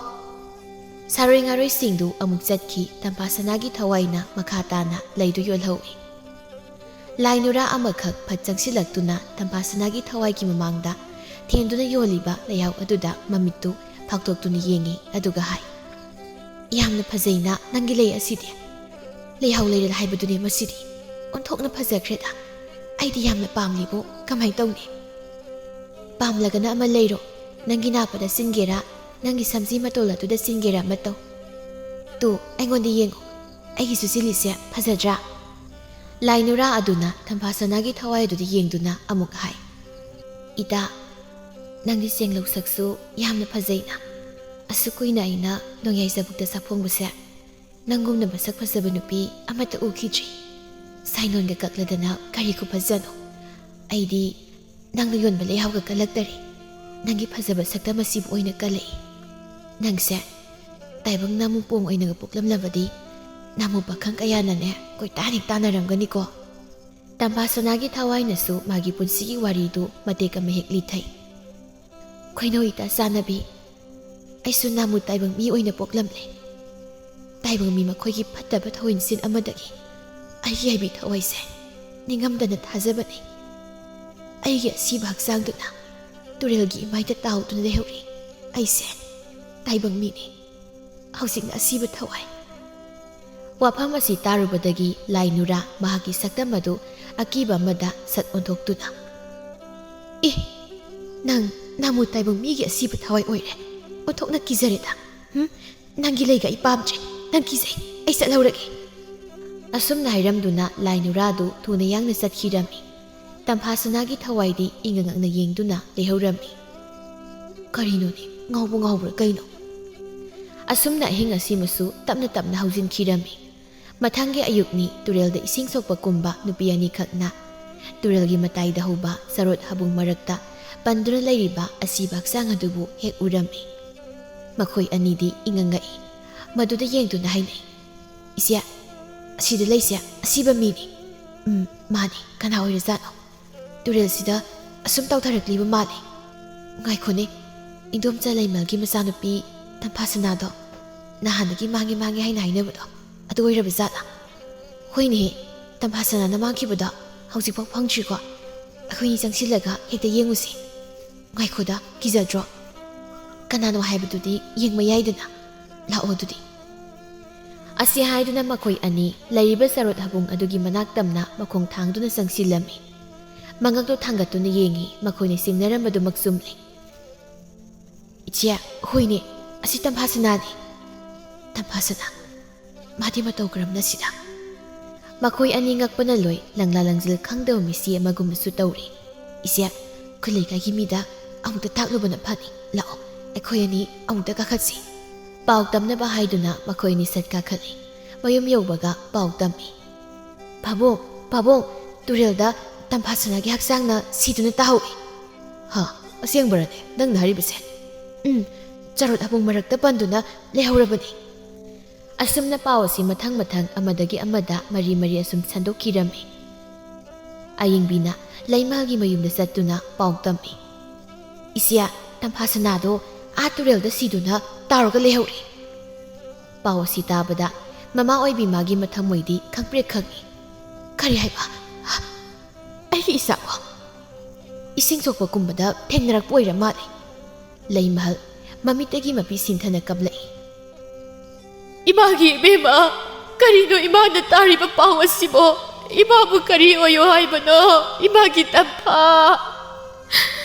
ꯁꯥꯔꯣꯏ ꯉꯥꯔꯣꯏꯁꯤꯡꯗꯨ ꯑꯃꯨꯛ ꯆꯠꯈꯤ꯫ ꯇꯝꯐꯥ ꯁꯅꯥꯒꯤ ꯊꯋꯥꯏꯅ ꯃꯈꯥ ꯇꯥꯅ ꯂꯩꯗꯨ ꯌꯣꯜꯍꯧꯏ꯫ ꯂꯥꯏ ꯅꯨꯔꯥ ꯑꯃꯈꯛ ꯐꯠ ꯆꯪꯁꯤꯜꯂꯛꯇꯨꯅ ꯇꯝꯐꯥ ꯁꯅꯥꯒꯤ ꯊꯋꯥꯏꯒꯤ ꯃꯃꯥꯡꯗ ꯊꯦꯟꯗꯨꯅ ꯌꯣꯜꯂꯤꯕ ꯂꯩꯍꯥꯎ ꯑꯗꯨꯗ ꯃꯃꯤꯠꯇꯨ ꯐꯥꯛꯇꯣꯛꯇꯨꯅ ꯌꯦꯡꯉꯤ, ꯑꯗꯨꯒ ꯍꯥꯏ, ꯌꯥꯝꯅ ꯐꯖꯩꯅ ꯅꯪꯒꯤ ꯂꯩ ꯑꯁꯤꯗꯤ꯫ ꯂꯩꯍꯥꯎ ꯂꯩꯔꯦꯜ ꯍꯥꯏꯕꯗꯨꯅꯦ ꯃꯁꯤꯗꯤ, ꯑꯣꯟꯊꯣꯛꯅ ꯐꯖꯈ꯭ꯔꯦꯗ꯫ ꯑꯩꯗꯤ ꯌꯥꯝꯅ ꯄꯥꯝꯂꯤꯕꯣ, ꯀꯃꯥꯏꯅ ꯇꯧꯅꯤ? ꯄꯥꯝꯂꯒꯅ ꯑꯃ ꯂꯩꯔꯣ, ꯅꯪꯒꯤ ꯅꯥꯄꯗ ꯆꯤꯟꯒꯦꯔꯥ, ꯅꯪꯒꯤ ꯁꯝꯖꯤ ꯃꯇꯣꯜ ꯑꯗꯨꯗ ꯆꯤꯟꯒꯦꯔꯥ ꯑꯃ ꯇꯧ꯫ ꯇꯨ ꯑꯩꯉꯣꯟꯗ ꯌꯦꯡꯉꯣ, ꯑꯩꯒꯤꯁꯨ ꯆꯤꯜꯂꯤꯁꯦ ꯐꯖꯗ꯭ꯔꯥ? ꯂꯥꯏ ꯅꯨꯔꯥ ꯑꯗꯨꯅ ꯇꯝꯐꯥ ꯁꯅꯥꯒꯤ ꯊꯋꯥꯏ ꯑꯗꯨꯗ ꯌꯦꯡꯗꯨꯅ ꯑꯃꯨꯛ ꯍꯥꯏ, ꯏꯇꯥ, ꯅꯪꯗꯤ ꯆꯦꯡꯂꯧ ꯁꯛꯁꯨ ꯌꯥꯝꯅ ꯐꯖꯩꯅ꯫ ꯑꯁꯨꯛ ꯀꯨꯏꯅ ꯑꯩꯅ ꯅꯣꯡꯌꯥꯏꯖꯕꯨꯛꯇ ꯁꯥꯐꯣꯡꯕꯁꯦ ꯅꯪꯒꯨꯝꯅ ꯃꯁꯛ ꯐꯖꯕ ꯅꯨꯄꯤ ꯑꯃꯠꯇ ꯎꯈꯤꯗ꯭ꯔꯤ꯫ ꯁꯥꯏꯅꯣꯟꯒ ꯀꯛꯂꯗꯅ ꯀꯔꯤ ꯈꯨꯐꯖꯅꯣ! ꯑꯩꯗꯤ ꯅꯪꯅ ꯌꯣꯟꯕ ꯂꯩꯍꯥꯎꯒ ꯀꯜꯂꯛꯇꯔꯤ, ꯅꯪꯒꯤ ꯐꯖꯕ ꯁꯛꯇꯝ ꯑꯁꯤꯕꯨ ꯑꯣꯏꯅ ꯀꯜꯂꯛꯏ꯫ ꯅꯪꯁꯦ ꯇꯥꯏꯕꯪ ꯅꯥꯃꯨꯄꯣꯡ ꯑꯣꯏꯅꯒ ꯄꯣꯛꯂꯝꯂꯕꯗꯤ ꯅꯥꯃꯨ ꯄꯥꯈꯪ ꯀꯌꯥꯅꯅꯦ ꯀꯣꯏꯇꯥꯟ ꯍꯦꯛ ꯇꯥꯟꯅꯔꯝꯒꯅꯤꯀꯣ꯫ ꯇꯝꯐꯥ ꯁꯅꯥꯒꯤ ꯊꯋꯥꯏꯅꯁꯨ ꯃꯥꯒꯤ ꯄꯨꯟꯁꯤꯒꯤ ꯋꯥꯔꯤꯗꯨ ꯃꯇꯦꯛ ꯑꯃ ꯍꯦꯛ ꯂꯤꯊꯩ꯫ ꯈꯣꯏꯅꯧ ꯏꯇꯥ ꯆꯥꯟꯅꯕꯤ, ꯑꯩꯁꯨ ꯅꯥꯃꯨ ꯇꯥꯏꯕꯪ ꯃꯤ ꯑꯣꯏꯅ ꯄꯣꯛꯂꯝꯂꯦ꯫ ꯇꯥꯏꯕꯪ ꯃꯤ ꯃꯈꯣꯏꯒꯤ ꯐꯠꯇꯕ ꯊꯧꯑꯣꯏꯟꯁꯤꯟ ꯑꯃꯗꯒꯤ ꯑꯩꯒꯤ ꯌꯥꯏꯕꯤ ꯊꯋꯥꯏꯁꯦ ꯅꯤꯡꯉꯝꯗꯅ ꯊꯥꯖꯕꯅꯤ꯫ ꯑꯩꯒꯤ ꯑꯁꯤꯕ ꯍꯛꯆꯥꯡꯗꯨꯅ ꯇꯨꯔꯦꯜꯒꯤ ꯏꯃꯥꯏꯗ ꯇꯥꯎꯗꯨꯅ ꯂꯩꯍꯧꯔꯤ꯫ ꯑꯩꯁꯦ ꯇꯥꯏꯕꯪ ꯃꯤꯅꯤ, ꯍꯧꯖꯤꯛꯅ ꯑꯁꯤꯕ ꯊꯋꯥꯏ꯫ ꯋꯥꯐꯝ ꯑꯁꯤ ꯇꯥꯔꯨꯕꯗꯒꯤ ꯂꯥꯏ ꯅꯨꯔꯥ ꯃꯍꯥꯛꯀꯤ ꯁꯛꯇꯝ ꯑꯗꯨ ꯑꯀꯤꯕ ꯑꯃꯗ ꯁꯠ ꯑꯣꯟꯊꯣꯛꯇꯨꯅ, ꯅꯪ ꯅꯥꯃꯨ ꯇꯥꯏꯕꯪ ꯃꯤꯒꯤ ꯑꯁꯤꯕ ꯊꯋꯥꯏ ꯑꯣꯏꯔꯦ, ꯑꯣꯟꯊꯣꯛꯅ ꯀꯤꯖꯔꯦꯗ꯫ ꯅꯪꯒꯤ ꯂꯩꯒ ꯑꯩ ꯄꯥꯝꯗ꯭ꯔꯦ, ꯅꯪ ꯀꯤꯖꯩ, ꯑꯩ ꯆꯠꯍꯧꯔꯒꯦ꯫ ꯑꯁꯨꯝꯅ ꯍꯥꯏꯔꯝꯗꯨꯅ ꯂꯥꯏ ꯅꯨꯔꯥꯗꯨ ꯊꯨꯅ ꯌꯥꯡꯅ ꯆꯠꯈꯤꯔꯝꯃꯤ꯫ ꯇꯝꯐꯥ ꯁꯅꯥꯒꯤ ꯊꯋꯥꯏꯗꯤ ꯏꯪꯉ ꯉꯛꯅ ꯌꯦꯡꯗꯨꯅ ꯂꯩꯍꯧꯔꯝꯃꯤ꯫ ꯀꯔꯤꯅꯣꯅꯦ, ꯉꯥꯎꯕ ꯉꯥꯎꯕ꯭ꯔꯥ ꯀꯩꯅꯣ? ꯑꯁꯨꯝꯅ ꯑꯍꯤꯡ ꯑꯁꯤꯃꯁꯨ ꯇꯞꯅ ꯇꯞꯅ ꯍꯧꯖꯤꯟꯈꯤꯔꯝꯃꯤ꯫ ꯃꯊꯪꯒꯤ ꯑꯌꯨꯛꯅꯤ ꯇꯨꯔꯦꯜꯗ ꯏꯁꯤꯡ ꯁꯣꯛꯄ ꯀꯨꯝꯕ ꯅꯨꯄꯤ ꯑꯅꯤꯈꯛꯅ ꯇꯨꯔꯦꯜꯒꯤ ꯃꯇꯥꯏꯗ ꯍꯧꯕ ꯆꯔꯣꯠ ꯍꯥꯕꯨꯡ ꯃꯔꯛꯇ ꯄꯟꯗꯨꯅ ꯂꯩꯔꯤꯕ ꯑꯁꯤꯕ ꯍꯛꯆꯥꯡ ꯑꯗꯨꯕꯨ ꯍꯦꯛ ꯎꯔꯝꯃꯤ꯫ ꯃꯈꯣꯏ ꯑꯅꯤꯗꯤ ꯏꯉꯛꯉꯛꯏ꯫ ꯃꯗꯨꯗ ꯌꯦꯡꯗꯨꯅ ꯍꯥꯏꯅꯩ, "ꯏꯆꯦ, ꯑꯁꯤꯗ ꯂꯩꯁꯦ ꯑꯁꯤꯕ ꯃꯤꯅꯤ." "ꯃꯥꯅꯤ, ꯀꯅꯥ ꯑꯣꯏꯔꯖꯥꯠꯅꯣ? ꯇꯨꯔꯦꯜꯁꯤꯗ ꯑꯁꯨꯝ ꯇꯧꯊꯔꯛꯂꯤꯕ ꯃꯥꯜꯂꯤ꯫ ꯉꯥꯏꯈꯣꯅꯦ, ꯏꯟꯗꯣꯝꯆꯥ ꯂꯩꯃꯜꯒꯤ ꯃꯆꯥꯅꯨꯄꯤ ꯇꯝꯐꯥꯁꯅꯥꯗꯣ ꯅꯍꯥꯟꯗꯒꯤ ꯃꯥꯡꯉꯦ ꯍꯥꯏꯅ ꯍꯥꯏꯅꯕꯗꯣ ꯑꯗꯨ ꯑꯣꯏꯔꯕ ꯖꯥꯠꯂꯥ? ꯍꯣꯏꯅꯦꯍꯦ, ꯇꯝꯐꯥꯁꯅꯥꯅ ꯃꯥꯡꯈꯤꯕꯗꯣ ꯍꯧꯖꯤꯛꯐꯥꯎ ꯐꯪꯗ꯭ꯔꯤꯀꯣ? ꯑꯩꯈꯣꯏꯅꯤ ꯆꯪꯁꯤꯜꯂꯒ ꯍꯦꯛꯇ ꯌꯦꯡꯉꯨꯁꯤ꯫ ꯉꯥꯏꯈꯣꯗ, ꯀꯤꯖꯗ꯭ꯔꯣ? ꯀꯅꯥꯅꯣ ꯍꯥꯏꯕꯗꯨꯗꯤ ꯌꯦꯡꯕ ꯌꯥꯏꯗꯅ, ꯂꯥꯛꯑꯣ ꯑꯗꯨꯗꯤ." ꯑꯁꯤ ꯍꯥꯏꯗꯨꯅ ꯃꯈꯣꯏ ꯑꯅꯤ ꯂꯩꯔꯤꯕ ꯆꯔꯣꯠ ꯍꯥꯕꯨꯡ ꯑꯗꯨꯒꯤ ꯃꯅꯥꯛ ꯇꯝꯅ ꯃꯈꯣꯡ ꯊꯥꯡꯗꯨꯅ ꯆꯪꯁꯤꯜꯂꯝꯃꯤ꯫ ꯃꯉꯛꯇꯣ ꯊꯥꯡꯒꯠꯇꯨꯅ ꯌꯦꯡꯉꯤ ꯃꯈꯣꯏꯅ ꯆꯤꯡꯅꯔꯝꯕꯗꯨꯃꯛ ꯆꯨꯝꯂꯦ꯫ "ꯏꯆꯦ, ꯍꯣꯏꯅꯦ, ꯑꯁꯤ ꯇꯝꯐꯥꯁꯅꯥꯅꯤ." "ꯇꯝꯐꯥꯁꯅꯥ? ꯃꯥꯗꯤ ꯃꯇꯧ ꯀꯔꯝꯅ ꯁꯤꯗ?" ꯃꯈꯣꯏ ꯑꯅꯤ ꯉꯛꯄꯅ ꯂꯣꯏ ꯂꯪꯂꯥ ꯂꯪꯖꯤꯜ ꯈꯪꯗꯕ ꯃꯤꯁꯤ ꯑꯃꯒꯨꯝꯅꯁꯨ ꯇꯧꯔꯤ꯫ "ꯏꯆꯦ, ꯑꯩꯈꯣꯏ ꯂꯩꯀꯥꯏꯒꯤ ꯃꯤꯗ ꯑꯃꯨꯛꯇ ꯇꯥꯛꯂꯨꯕꯅ ꯐꯅꯤ꯫ ꯂꯥꯛꯑꯣ, ꯑꯩꯈꯣꯏ ꯑꯅꯤ ꯑꯃꯨꯛꯇ ꯀꯥꯈꯠꯁꯤ." ꯄꯥꯎ ꯇꯝꯅꯕ ꯍꯥꯏꯗꯨꯅ ꯃꯈꯣꯏ ꯑꯅꯤ ꯁꯠ ꯀꯥꯈꯠꯂꯤ꯫ ꯃꯌꯨꯝ ꯌꯧꯕꯒ ꯄꯥꯎ ꯇꯝꯃꯤ꯫ "ꯄꯥꯕꯨꯡ, ꯄꯥꯕꯨꯡ, ꯇꯨꯔꯦꯜꯗ ꯇꯝꯐꯥꯁꯅꯥꯒꯤ ꯍꯛꯆꯥꯡꯅ ꯁꯤꯗꯨꯅ ꯇꯥꯍꯧꯏ." "ꯍꯥ, ꯑꯁꯦꯡꯕꯔꯅꯦ ꯅꯪꯅ ꯍꯥꯏꯔꯤꯕꯁꯦ?" "ꯆꯔꯣꯠ ꯍꯥꯕꯨꯡ ꯃꯔꯛꯇ ꯄꯟꯗꯨꯅ ꯂꯩꯍꯧꯔꯕꯅꯤ." ꯑꯁꯨꯝꯅ ꯄꯥꯎ ꯑꯁꯤ ꯃꯊꯪ ꯑꯃꯗꯒꯤ ꯑꯃꯗ ꯃꯔꯤ ꯑꯁꯨꯝ ꯁꯟꯗꯣꯛꯈꯤꯔꯝꯃꯤ꯫ ꯑꯌꯤꯡꯕꯤꯅ ꯂꯩꯃꯥꯜꯒꯤ ꯃꯌꯨꯝꯗ ꯆꯠꯇꯨꯅ ꯄꯥꯎ ꯇꯝꯃꯤ꯫ "ꯏꯆꯦ, ꯇꯝꯐꯥꯁꯅꯥꯗꯣ ꯇꯨꯔꯦꯜꯗ ꯁꯤꯗꯨꯅ ꯇꯥꯎꯔꯒ ꯂꯩꯍꯧꯔꯤ." ꯄꯥꯎ ꯑꯁꯤ ꯇꯥꯕꯗ ꯃꯃꯥ ꯑꯣꯏꯕꯤ ꯃꯥꯒꯤ ꯃꯊꯃꯣꯏꯗꯤ ꯈꯪꯄ꯭ꯔꯦꯛ ꯈꯪꯏ꯫ "ꯀꯔꯤ ꯍꯥꯏꯕ? ꯑꯩꯒꯤ ꯏꯆꯥꯕꯣ? ꯏꯁꯤꯡ ꯁꯣꯛꯄ ꯀꯨꯝꯕꯗ ꯊꯦꯡꯅꯔꯛꯄ ꯑꯣꯏꯔ ꯃꯥꯜꯂꯦ." ꯂꯩꯃꯍꯜ ꯃꯃꯤꯠꯇꯒꯤ ꯃꯄꯤ ꯁꯤꯟꯊꯅ ꯀꯞꯂꯛꯏ꯫ "ꯏꯃꯥꯒꯤ ꯏꯕꯦꯝꯃ, ꯀꯔꯤꯅꯣ ꯏꯃꯥꯅ ꯇꯥꯔꯤꯕ ꯄꯥꯎ ꯑꯁꯤꯕꯣ? ꯏꯃꯥꯕꯨ ꯀꯔꯤ ꯑꯣꯏꯌꯣ ꯍꯥꯏꯕꯅꯣ? ꯏꯃꯥꯒꯤ ꯇꯝꯐꯥ!"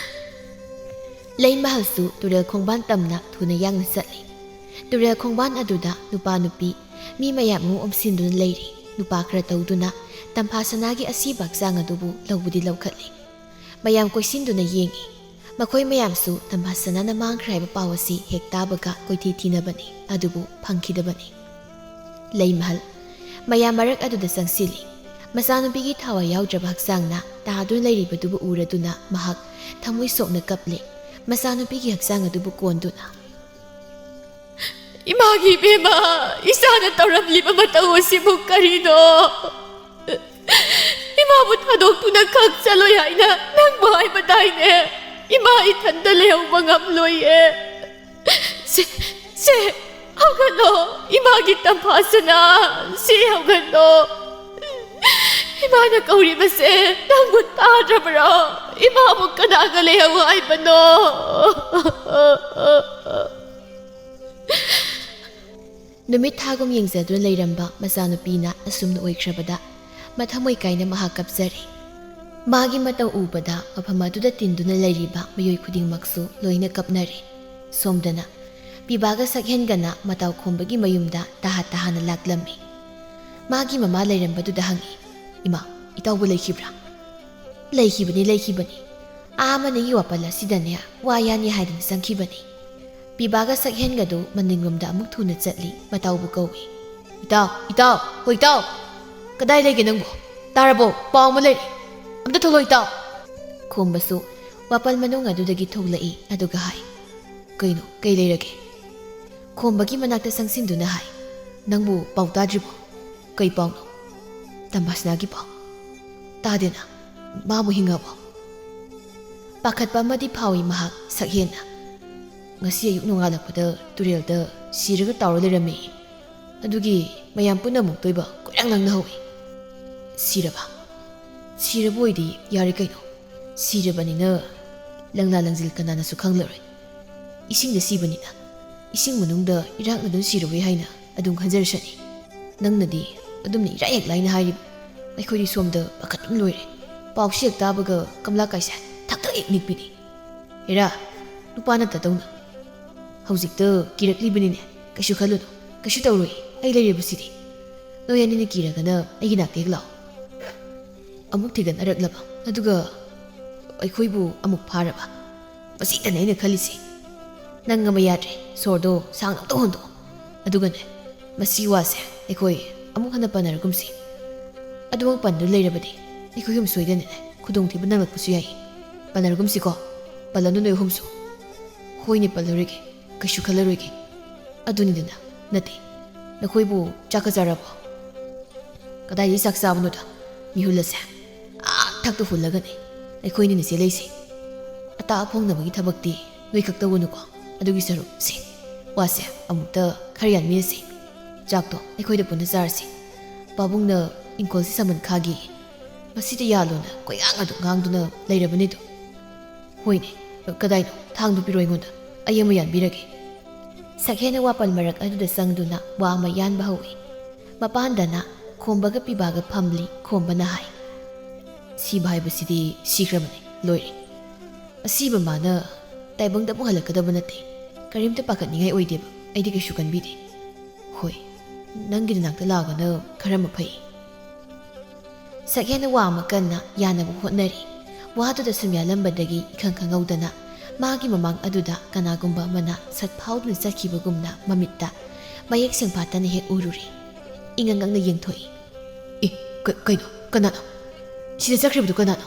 ꯂꯩꯃꯍꯜꯁꯨ ꯇꯨꯔꯦꯜ ꯈꯣꯡꯕꯥꯟ ꯇꯝꯅ ꯊꯨꯅ ꯌꯥꯡꯅ ꯆꯠꯂꯤ꯫ ꯇꯨꯔꯦꯜ ꯈꯣꯡꯕꯥꯟ ꯑꯗꯨꯗ ꯅꯨꯄꯥ ꯅꯨꯄꯤ ꯃꯤ ꯃꯌꯥꯝ ꯑꯃ ꯑꯣꯝꯁꯤꯟꯗꯨꯅ ꯂꯩꯔꯤ꯫ ꯅꯨꯄꯥ ꯈꯔ ꯇꯧꯗꯨꯅ ꯇꯝꯐꯥꯁꯅꯥꯒꯤ ꯑꯁꯤꯕ ꯍꯛꯆꯥꯡ ꯑꯗꯨꯕꯨ ꯂꯧꯕꯗꯤ ꯂꯧꯈꯠꯂꯤ꯫ ꯃꯌꯥꯝ ꯀꯣꯏꯁꯤꯟꯗꯨꯅ ꯌꯦꯡꯉꯤ꯫ ꯃꯈꯣꯏ ꯃꯌꯥꯝꯁꯨ ꯇꯝꯐꯥꯁꯅꯥꯅ ꯃꯥꯡꯈ꯭ꯔꯦ ꯍꯥꯏꯕ ꯄꯥꯎ ꯑꯁꯤ ꯍꯦꯛ ꯇꯥꯕꯒ ꯀꯣꯏꯊꯤ ꯊꯤꯅꯕꯅꯤ, ꯑꯗꯨꯕꯨ ꯐꯪꯈꯤꯗꯕꯅꯤ꯫ ꯂꯩꯃꯍꯜ ꯃꯌꯥꯝ ꯃꯔꯛ ꯑꯗꯨꯗ ꯆꯪꯁꯤꯜꯂꯤ꯫ ꯃꯆꯥꯅꯨꯄꯤꯒꯤ ꯊꯋꯥꯏ ꯌꯥꯎꯗ꯭ꯔꯕ ꯍꯛꯆꯥꯡꯅ ꯇꯥꯗꯨꯅ ꯂꯩꯔꯤꯕꯗꯨꯕꯨ ꯎꯔꯗꯨꯅ ꯃꯍꯥꯛ ꯊꯃꯣꯏ ꯁꯣꯛꯅ ꯀꯞꯂꯤ, ꯃꯆꯥꯅꯨꯄꯤꯒꯤ ꯍꯛꯆꯥꯡ ꯑꯗꯨꯕꯨ ꯀꯣꯟꯗꯨꯅ꯫ "ꯏꯃꯥꯒꯤ ꯏꯕꯦꯝꯃ, ꯏꯆꯥꯅ ꯇꯧꯔꯝꯂꯤꯕ ꯃꯇꯧ ꯑꯁꯤꯕꯨ ꯀꯔꯤꯅꯣ? ꯏꯃꯥꯕꯨ ꯊꯥꯗꯣꯛꯇꯨꯅ ꯈꯛ ꯆꯠꯂꯣꯏ ꯍꯥꯏꯅ ꯅꯪꯕꯨ ꯍꯥꯏꯕꯗꯥꯏꯅꯦ? ꯏꯃꯥ ꯏꯊꯟꯇ ꯂꯩꯍꯧꯕ ꯉꯝꯂꯣꯏꯌꯦ꯫ ꯁꯦ, ꯍꯧꯒꯠꯂꯣ, ꯏꯃꯥꯒꯤ ꯇꯝꯐꯥꯁꯅꯥ, ꯁꯤ ꯍꯧꯒꯠꯂꯣ. ꯏꯃꯥꯅ ꯀꯧꯔꯤꯕꯁꯦ ꯅꯪꯕꯨ ꯇꯥꯗ꯭ꯔꯕ꯭ꯔꯣ? ꯏꯃꯥꯕꯨ ꯀꯅꯥꯒ ꯂꯩꯍꯧ ꯍꯥꯏꯕꯅꯣ?" ꯅꯨꯃꯤꯠ ꯊꯥꯒꯨꯝ ꯌꯦꯡꯖꯗꯨꯅ ꯂꯩꯔꯝꯕ ꯃꯆꯥꯅꯨꯄꯤꯅ ꯑꯁꯨꯝꯅ ꯑꯣꯏꯈ꯭ꯔꯕꯗ ꯃꯊꯃꯣꯏ ꯀꯥꯏꯅ ꯃꯍꯥꯛ ꯀꯞꯆꯔꯤ꯫ ꯃꯥꯒꯤ ꯃꯇꯧ ꯎꯕꯗ ꯃꯐꯝ ꯑꯗꯨꯗ ꯇꯤꯟꯗꯨꯅ ꯂꯩꯔꯤꯕ ꯃꯤꯑꯣꯏ ꯈꯨꯗꯤꯡꯃꯛꯁꯨ ꯂꯣꯏꯅ ꯀꯞꯅꯔꯤ꯫ ꯁꯣꯝꯗꯅ ꯄꯤꯕꯥꯒ ꯁꯛꯍꯦꯟꯒꯅ ꯃꯇꯥꯎ ꯈꯣꯝꯕꯒꯤ ꯃꯌꯨꯝꯗ ꯇꯍꯥꯅ ꯂꯥꯛꯂꯝꯃꯤ꯫ ꯃꯥꯒꯤ ꯃꯃꯥ ꯂꯩꯔꯝꯕꯗꯨꯗ ꯍꯪꯉꯤ, "ꯏꯃꯥ, ꯏꯇꯥꯎꯕꯨ ꯂꯩꯈꯤꯕ꯭ꯔꯥ?" ꯂꯩꯈꯤꯕꯅꯤ. ꯑꯃꯅꯒꯤ ꯋꯥꯄꯜ ꯑꯁꯤꯗꯅꯦ ꯋꯥ ꯌꯥꯅꯤ ꯍꯥꯏꯗꯨꯅ ꯆꯪꯈꯤꯕꯅꯤ." ꯄꯤꯕꯥꯒ ꯁꯛꯍꯦꯟꯒꯗꯨ ꯃꯅꯤꯡꯂꯣꯝꯗ ꯑꯃꯨꯛ ꯊꯨꯅ ꯆꯠꯂꯤ, ꯃꯇꯥꯎꯕꯨ ꯀꯧꯏ꯫ "ꯏꯇꯥꯎ, ꯍꯣꯏ ꯏꯇꯥꯎ, ꯀꯗꯥꯏ ꯂꯩꯒꯦ ꯅꯪꯕꯨ? ꯇꯥꯔꯕꯣ? ꯄꯥꯎ ꯑꯃ ꯂꯩꯔꯤ, ꯑꯝꯇ ꯊꯣꯛꯂꯛꯑꯣ ꯏꯇꯥꯎ." ꯈꯣꯝꯕꯁꯨ ꯋꯥꯄꯜ ꯃꯅꯨꯡ ꯑꯗꯨꯗꯒꯤ ꯊꯣꯛꯂꯛꯏ, ꯑꯗꯨꯒ ꯍꯥꯏ, "ꯀꯩꯅꯣ, ꯀꯩ ꯂꯩꯔꯒꯦ?" ꯈꯣꯝꯕꯒꯤ ꯃꯅꯥꯛꯇ ꯆꯪꯁꯤꯟꯗꯨꯅ ꯍꯥꯏ, "ꯅꯪꯕꯨ ꯄꯥꯎ ꯇꯥꯗ꯭ꯔꯤꯕꯣ?" "ꯀꯩ ꯄꯥꯎꯅꯣ?" "ꯇꯝꯐꯥꯁꯅꯥꯒꯤ ꯄꯥꯎ." "ꯇꯥꯗꯦꯅ, ꯃꯥꯕꯨ ꯍꯤꯡꯉꯕꯣ?" ꯄꯥꯈꯠꯄ ꯑꯃꯗꯤ ꯐꯥꯎꯏ ꯃꯍꯥꯛ ꯁꯛꯍꯦꯟꯅ꯫ "ꯉꯁꯤ ꯑꯌꯨꯛ ꯅꯣꯡꯉꯥꯜꯂꯛꯄꯗ ꯇꯨꯔꯦꯜꯗ ꯁꯤꯔꯒ ꯇꯥꯎꯔ ꯂꯩꯔꯝꯃꯤ, ꯑꯗꯨꯒꯤ ꯃꯌꯥꯝ ꯄꯨꯟꯅꯃꯨꯛ ꯇꯣꯏꯕ ꯀꯣꯏꯔꯥꯡ ꯂꯪꯅꯍꯧꯏ." "ꯁꯤꯔꯕ? ꯁꯤꯔꯕ ꯑꯣꯏꯗꯤ ꯌꯥꯔꯦ ꯀꯩꯅꯣ. ꯁꯤꯔꯕꯅꯤꯅ ꯂꯪꯂꯥ ꯂꯪꯖꯤꯜ ꯀꯅꯥꯅꯁꯨ ꯈꯪꯂꯔꯣꯏ. ꯏꯁꯤꯡꯗ ꯁꯤꯕꯅꯤꯅ ꯏꯁꯤꯡ ꯃꯅꯨꯡꯗ ꯏꯔꯥꯛꯅꯗꯨꯅ ꯁꯤꯔꯕꯣꯏ ꯍꯥꯏꯅ ꯑꯗꯨꯝ ꯈꯟꯖꯔꯁꯅꯤ. ꯅꯪꯅꯗꯤ ꯑꯗꯨꯝꯅ ꯏꯔꯥꯛ ꯍꯦꯛ ꯂꯥꯏꯅ ꯍꯥꯏꯔꯤꯕ. ꯑꯩꯈꯣꯏꯗꯤ ꯁꯣꯝꯗ ꯄꯥꯈꯠꯄꯅ ꯂꯣꯏꯔꯦ. ꯄꯥꯎꯁꯤ ꯍꯦꯛ ꯇꯥꯕꯒ ꯀꯝꯂꯥ ꯀꯥꯏꯁꯦ ꯊꯛ ꯍꯦꯛ ꯅꯤꯛꯄꯤꯅꯤ. ꯍꯦꯔꯥ, ꯅꯨꯄꯥ ꯅꯠꯇꯗꯧꯅ. ꯍꯧꯖꯤꯛꯇ ꯀꯤꯔꯛꯂꯤꯕꯅꯤꯅꯦ. ꯀꯩꯁꯨ ꯈꯜꯂꯨꯅꯨ, ꯀꯩꯁꯨ ꯇꯧꯔꯣꯏ. ꯑꯩ ꯂꯩꯔꯤꯕꯁꯤꯗꯤ. ꯅꯣꯏ ꯑꯅꯤꯅ ꯀꯤꯔꯒꯅ ꯑꯩꯒꯤ ꯅꯥꯛꯇ ꯍꯦꯛ ꯂꯥꯛꯑꯣ." ꯑꯃꯨꯛ ꯊꯤꯒꯠꯅꯔꯛꯂꯕ, ꯑꯗꯨꯒ ꯑꯩꯈꯣꯏꯕꯨ ꯑꯃꯨꯛ ꯐꯥꯔꯕ. ꯃꯁꯤꯗꯅꯦ ꯑꯩꯅ ꯈꯜꯂꯤꯁꯤ. ꯅꯪ ꯑꯃ ꯌꯥꯗ꯭ꯔꯦ, ꯁꯣꯔꯗꯣ ꯁꯥꯡꯅ ꯑꯝꯇ ꯍꯣꯟꯗꯣꯛꯑꯣ. ꯑꯗꯨꯒꯅꯦ, ꯃꯁꯤ ꯋꯥꯁꯦ ꯑꯩꯈꯣꯏ ꯑꯃꯨꯛ ꯍꯟꯅ ꯄꯟꯅꯔꯒꯨꯝꯁꯤ ꯑꯗꯨꯃꯛ ꯄꯟꯗꯨ ꯂꯩꯔꯕꯗꯤ ꯑꯩꯈꯣꯏ ꯑꯍꯨꯝ ꯁꯣꯏꯗꯅꯅꯦ ꯈꯨꯗꯣꯡꯊꯤꯕ ꯅꯪꯂꯛꯄꯁꯨ ꯌꯥꯏ ꯄꯟꯅꯔꯒꯨꯝꯁꯤꯀꯣ ꯄꯜꯂꯅꯨ ꯅꯣꯏ ꯑꯍꯨꯝꯁꯨ ꯍꯣꯏꯅꯦ ꯄꯜꯂꯔꯣꯏꯒꯦ ꯀꯩꯁꯨ ꯈꯜꯂꯔꯣꯏꯒꯦ ꯑꯗꯨꯅꯤꯗꯅ ꯅꯠꯇꯦ ꯅꯈꯣꯏꯕꯨ ꯆꯥꯛꯀ ꯆꯥꯔꯕꯣ ꯀꯗꯥꯏꯗꯒꯤ ꯆꯥꯛ ꯆꯥꯕꯅꯣꯗ ꯃꯤꯍꯨꯜꯂꯁꯦ ꯊꯛꯇ ꯍꯨꯜꯂꯒꯅꯦ ꯑꯩꯈꯣꯏꯅꯤꯅꯦ ꯆꯦꯜꯂꯛꯏꯁꯦ ꯑꯇꯥ ꯑꯐꯣꯡꯅꯕꯒꯤ ꯊꯕꯛꯇꯤ ꯅꯣꯏ ꯈꯛ ꯇꯧꯒꯅꯨꯀꯣ ꯑꯗꯨꯒꯤ ꯁꯔꯨꯛ ꯁꯤ ꯋꯥꯁꯦ ꯑꯃꯨꯛꯇ ꯈꯔ ꯌꯥꯟꯃꯤꯟꯅꯁꯤ ꯆꯥꯛꯇꯣ ꯑꯩꯈꯣꯏꯗ ꯄꯨꯟꯅ ꯆꯥꯔꯁꯤ ꯄꯥꯕꯨꯡꯅ ꯏꯪꯈꯣꯜꯁꯤ ꯁꯃꯟ ꯈꯥꯒꯤ ꯃꯁꯤꯗ ꯌꯥꯜꯂꯣꯅ ꯀꯣꯏꯉꯥꯡ ꯑꯗꯨ ꯉꯥꯡꯗꯨꯅ ꯂꯩꯔꯕꯅꯤꯗꯣ ꯍꯣꯏꯅꯦ ꯀꯗꯥꯏꯅꯣ ꯊꯥꯡꯗꯨ ꯄꯤꯔꯣ ꯑꯩꯉꯣꯟꯗ ꯑꯩ ꯑꯃ ꯌꯥꯟꯕꯤꯔꯒꯦ ꯁꯛꯍꯦꯟꯅ ꯋꯥꯄꯜ ꯃꯔꯛ ꯑꯗꯨꯗ ꯆꯪꯗꯨꯅ ꯋꯥ ꯑꯃ ꯌꯥꯟꯕ ꯍꯧꯏ ꯃꯄꯥꯟꯗꯅ ꯈꯣꯝꯕꯒ ꯄꯤꯕꯥꯒ ꯐꯝꯂꯤ ꯈꯣꯝꯕꯅ ꯍꯥꯏ ꯁꯤꯕ ꯍꯥꯏꯕꯁꯤꯗꯤ ꯁꯤꯈ꯭ꯔꯕꯅꯤ ꯂꯣꯏꯔꯦ ꯑꯁꯤꯕ ꯃꯥꯅ ꯇꯥꯏꯕꯪꯗ ꯑꯃꯨꯛ ꯍꯜꯂꯛꯀꯗꯕ ꯅꯠꯇꯦ ꯀꯔꯤꯝꯇ ꯄꯥꯈꯠꯅꯤꯡꯉꯥꯏ ꯑꯣꯏꯗꯦꯕ ꯑꯩꯗꯤ ꯀꯩꯁꯨ ꯀꯟꯕꯤꯗꯦ ꯍꯣꯏ ꯅꯪꯒꯤ ꯅꯥꯛꯇ ꯂꯥꯛꯑꯒꯅ ꯈꯔ ꯑꯃ ꯐꯩ ꯁꯛꯍꯦꯟꯅ ꯋꯥ ꯑꯃ ꯀꯟꯅ ꯌꯥꯅꯕ ꯍꯣꯠꯅꯔꯤ ꯋꯥꯗꯨꯗ ꯁꯨꯝ ꯌꯥꯜꯂꯝꯕꯗꯒꯤ ꯏꯈꯪ ꯈꯪꯍꯧꯗꯅ ꯃꯥꯒꯤ ꯃꯃꯥꯡ ꯑꯗꯨꯗ ꯀꯅꯥꯒꯨꯝꯕ ꯑꯃꯅ ꯁꯠ ꯐꯥꯎꯗꯨꯅ ꯆꯠꯈꯤꯕꯒꯨꯝꯅ ꯃꯃꯤꯠꯇ ꯃꯌꯦꯛ ꯁꯦꯡꯐꯥꯠꯇꯅ ꯍꯦꯛ ꯎꯔꯨꯔꯤ ꯏꯉꯪꯉꯪꯅ ꯌꯦꯡꯊꯣꯛꯏ ꯀꯩꯅꯣ ꯀꯅꯥꯅꯣ ꯁꯤꯗ ꯆꯠꯈ꯭ꯔꯤꯕꯗꯨ ꯀꯅꯥꯅꯣ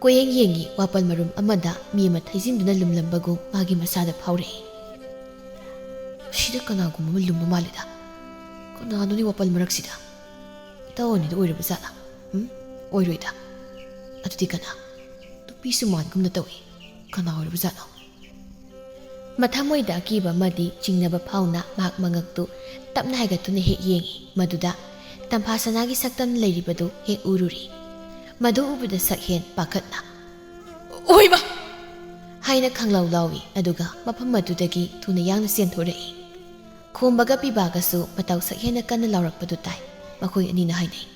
ꯀꯣꯌꯦꯡ ꯌꯦꯡꯉꯤ ꯋꯥꯄꯜ ꯃꯔꯨꯝ ꯑꯃꯗ ꯃꯤ ꯑꯃ ꯊꯩꯖꯤꯟꯗꯨꯅ ꯂꯨꯝꯂꯝꯕꯒꯨꯝ ꯃꯥꯒꯤ ꯃꯁꯥꯗ ꯐꯥꯎꯔꯛꯏ ꯁꯤꯗ ꯀꯅꯥꯒꯨꯝꯕ ꯑꯃ ꯂꯨꯝꯕ ꯃꯥꯜꯂꯤꯗ ꯀꯅꯥꯅꯣꯅꯤ ꯋꯥꯄꯜ ꯃꯔꯛꯁꯤꯗ ꯏꯇꯥꯎ ꯑꯅꯤꯗ ꯑꯣꯏꯔꯕ ꯖꯥꯠꯂꯥ ꯑꯣꯏꯔꯣꯏꯗ ꯑꯗꯨꯗꯤ ꯀꯅꯥ ꯅꯨꯄꯤꯁꯨ ꯃꯥꯟꯒꯨꯝꯅ ꯇꯧꯏ ꯀꯅꯥ ꯑꯣꯏꯔꯕ ꯖꯥꯠꯅꯣ ꯃꯊꯃꯣꯏꯗ ꯑꯀꯤꯕ ꯑꯃꯗꯤ ꯆꯤꯡꯅꯕ ꯐꯥꯎꯅ ꯃꯍꯥꯛ ꯃꯉꯛꯇꯨ ꯇꯞꯅ ꯍꯥꯏꯒꯠꯇꯨꯅ ꯍꯦꯛ ꯌꯦꯡꯉꯤ ꯃꯗꯨꯗ ꯇꯝꯐꯥ ꯁꯅꯥꯒꯤ ꯁꯛꯇꯝ ꯂꯩꯔꯤꯕꯗꯨ ꯍꯦꯛ ꯎꯔꯨꯔꯤ ꯃꯗꯨ ꯎꯕꯗ ꯁꯛꯍꯦꯟ ꯄꯥꯈꯠꯅ ꯑꯣꯏꯕ ꯍꯥꯏꯅ ꯈꯪꯂꯥꯎ ꯂꯥꯎꯏ ꯑꯗꯨꯒ ꯃꯐꯝ ꯑꯗꯨꯗꯒꯤ ꯊꯨꯅ ꯌꯥꯡꯅ ꯆꯦꯟꯊꯣꯔꯛꯏ ꯈꯣꯝꯕꯒ ꯄꯤꯕꯥꯒꯁꯨ ꯃꯇꯥꯎ ꯁꯛꯍꯦꯟꯅ ꯀꯟꯅ ꯂꯥꯎꯔꯛꯄꯗꯨ ꯇꯥꯏ ꯃꯈꯣꯏ ꯑꯅꯤꯅ ꯍꯥꯏꯅꯩ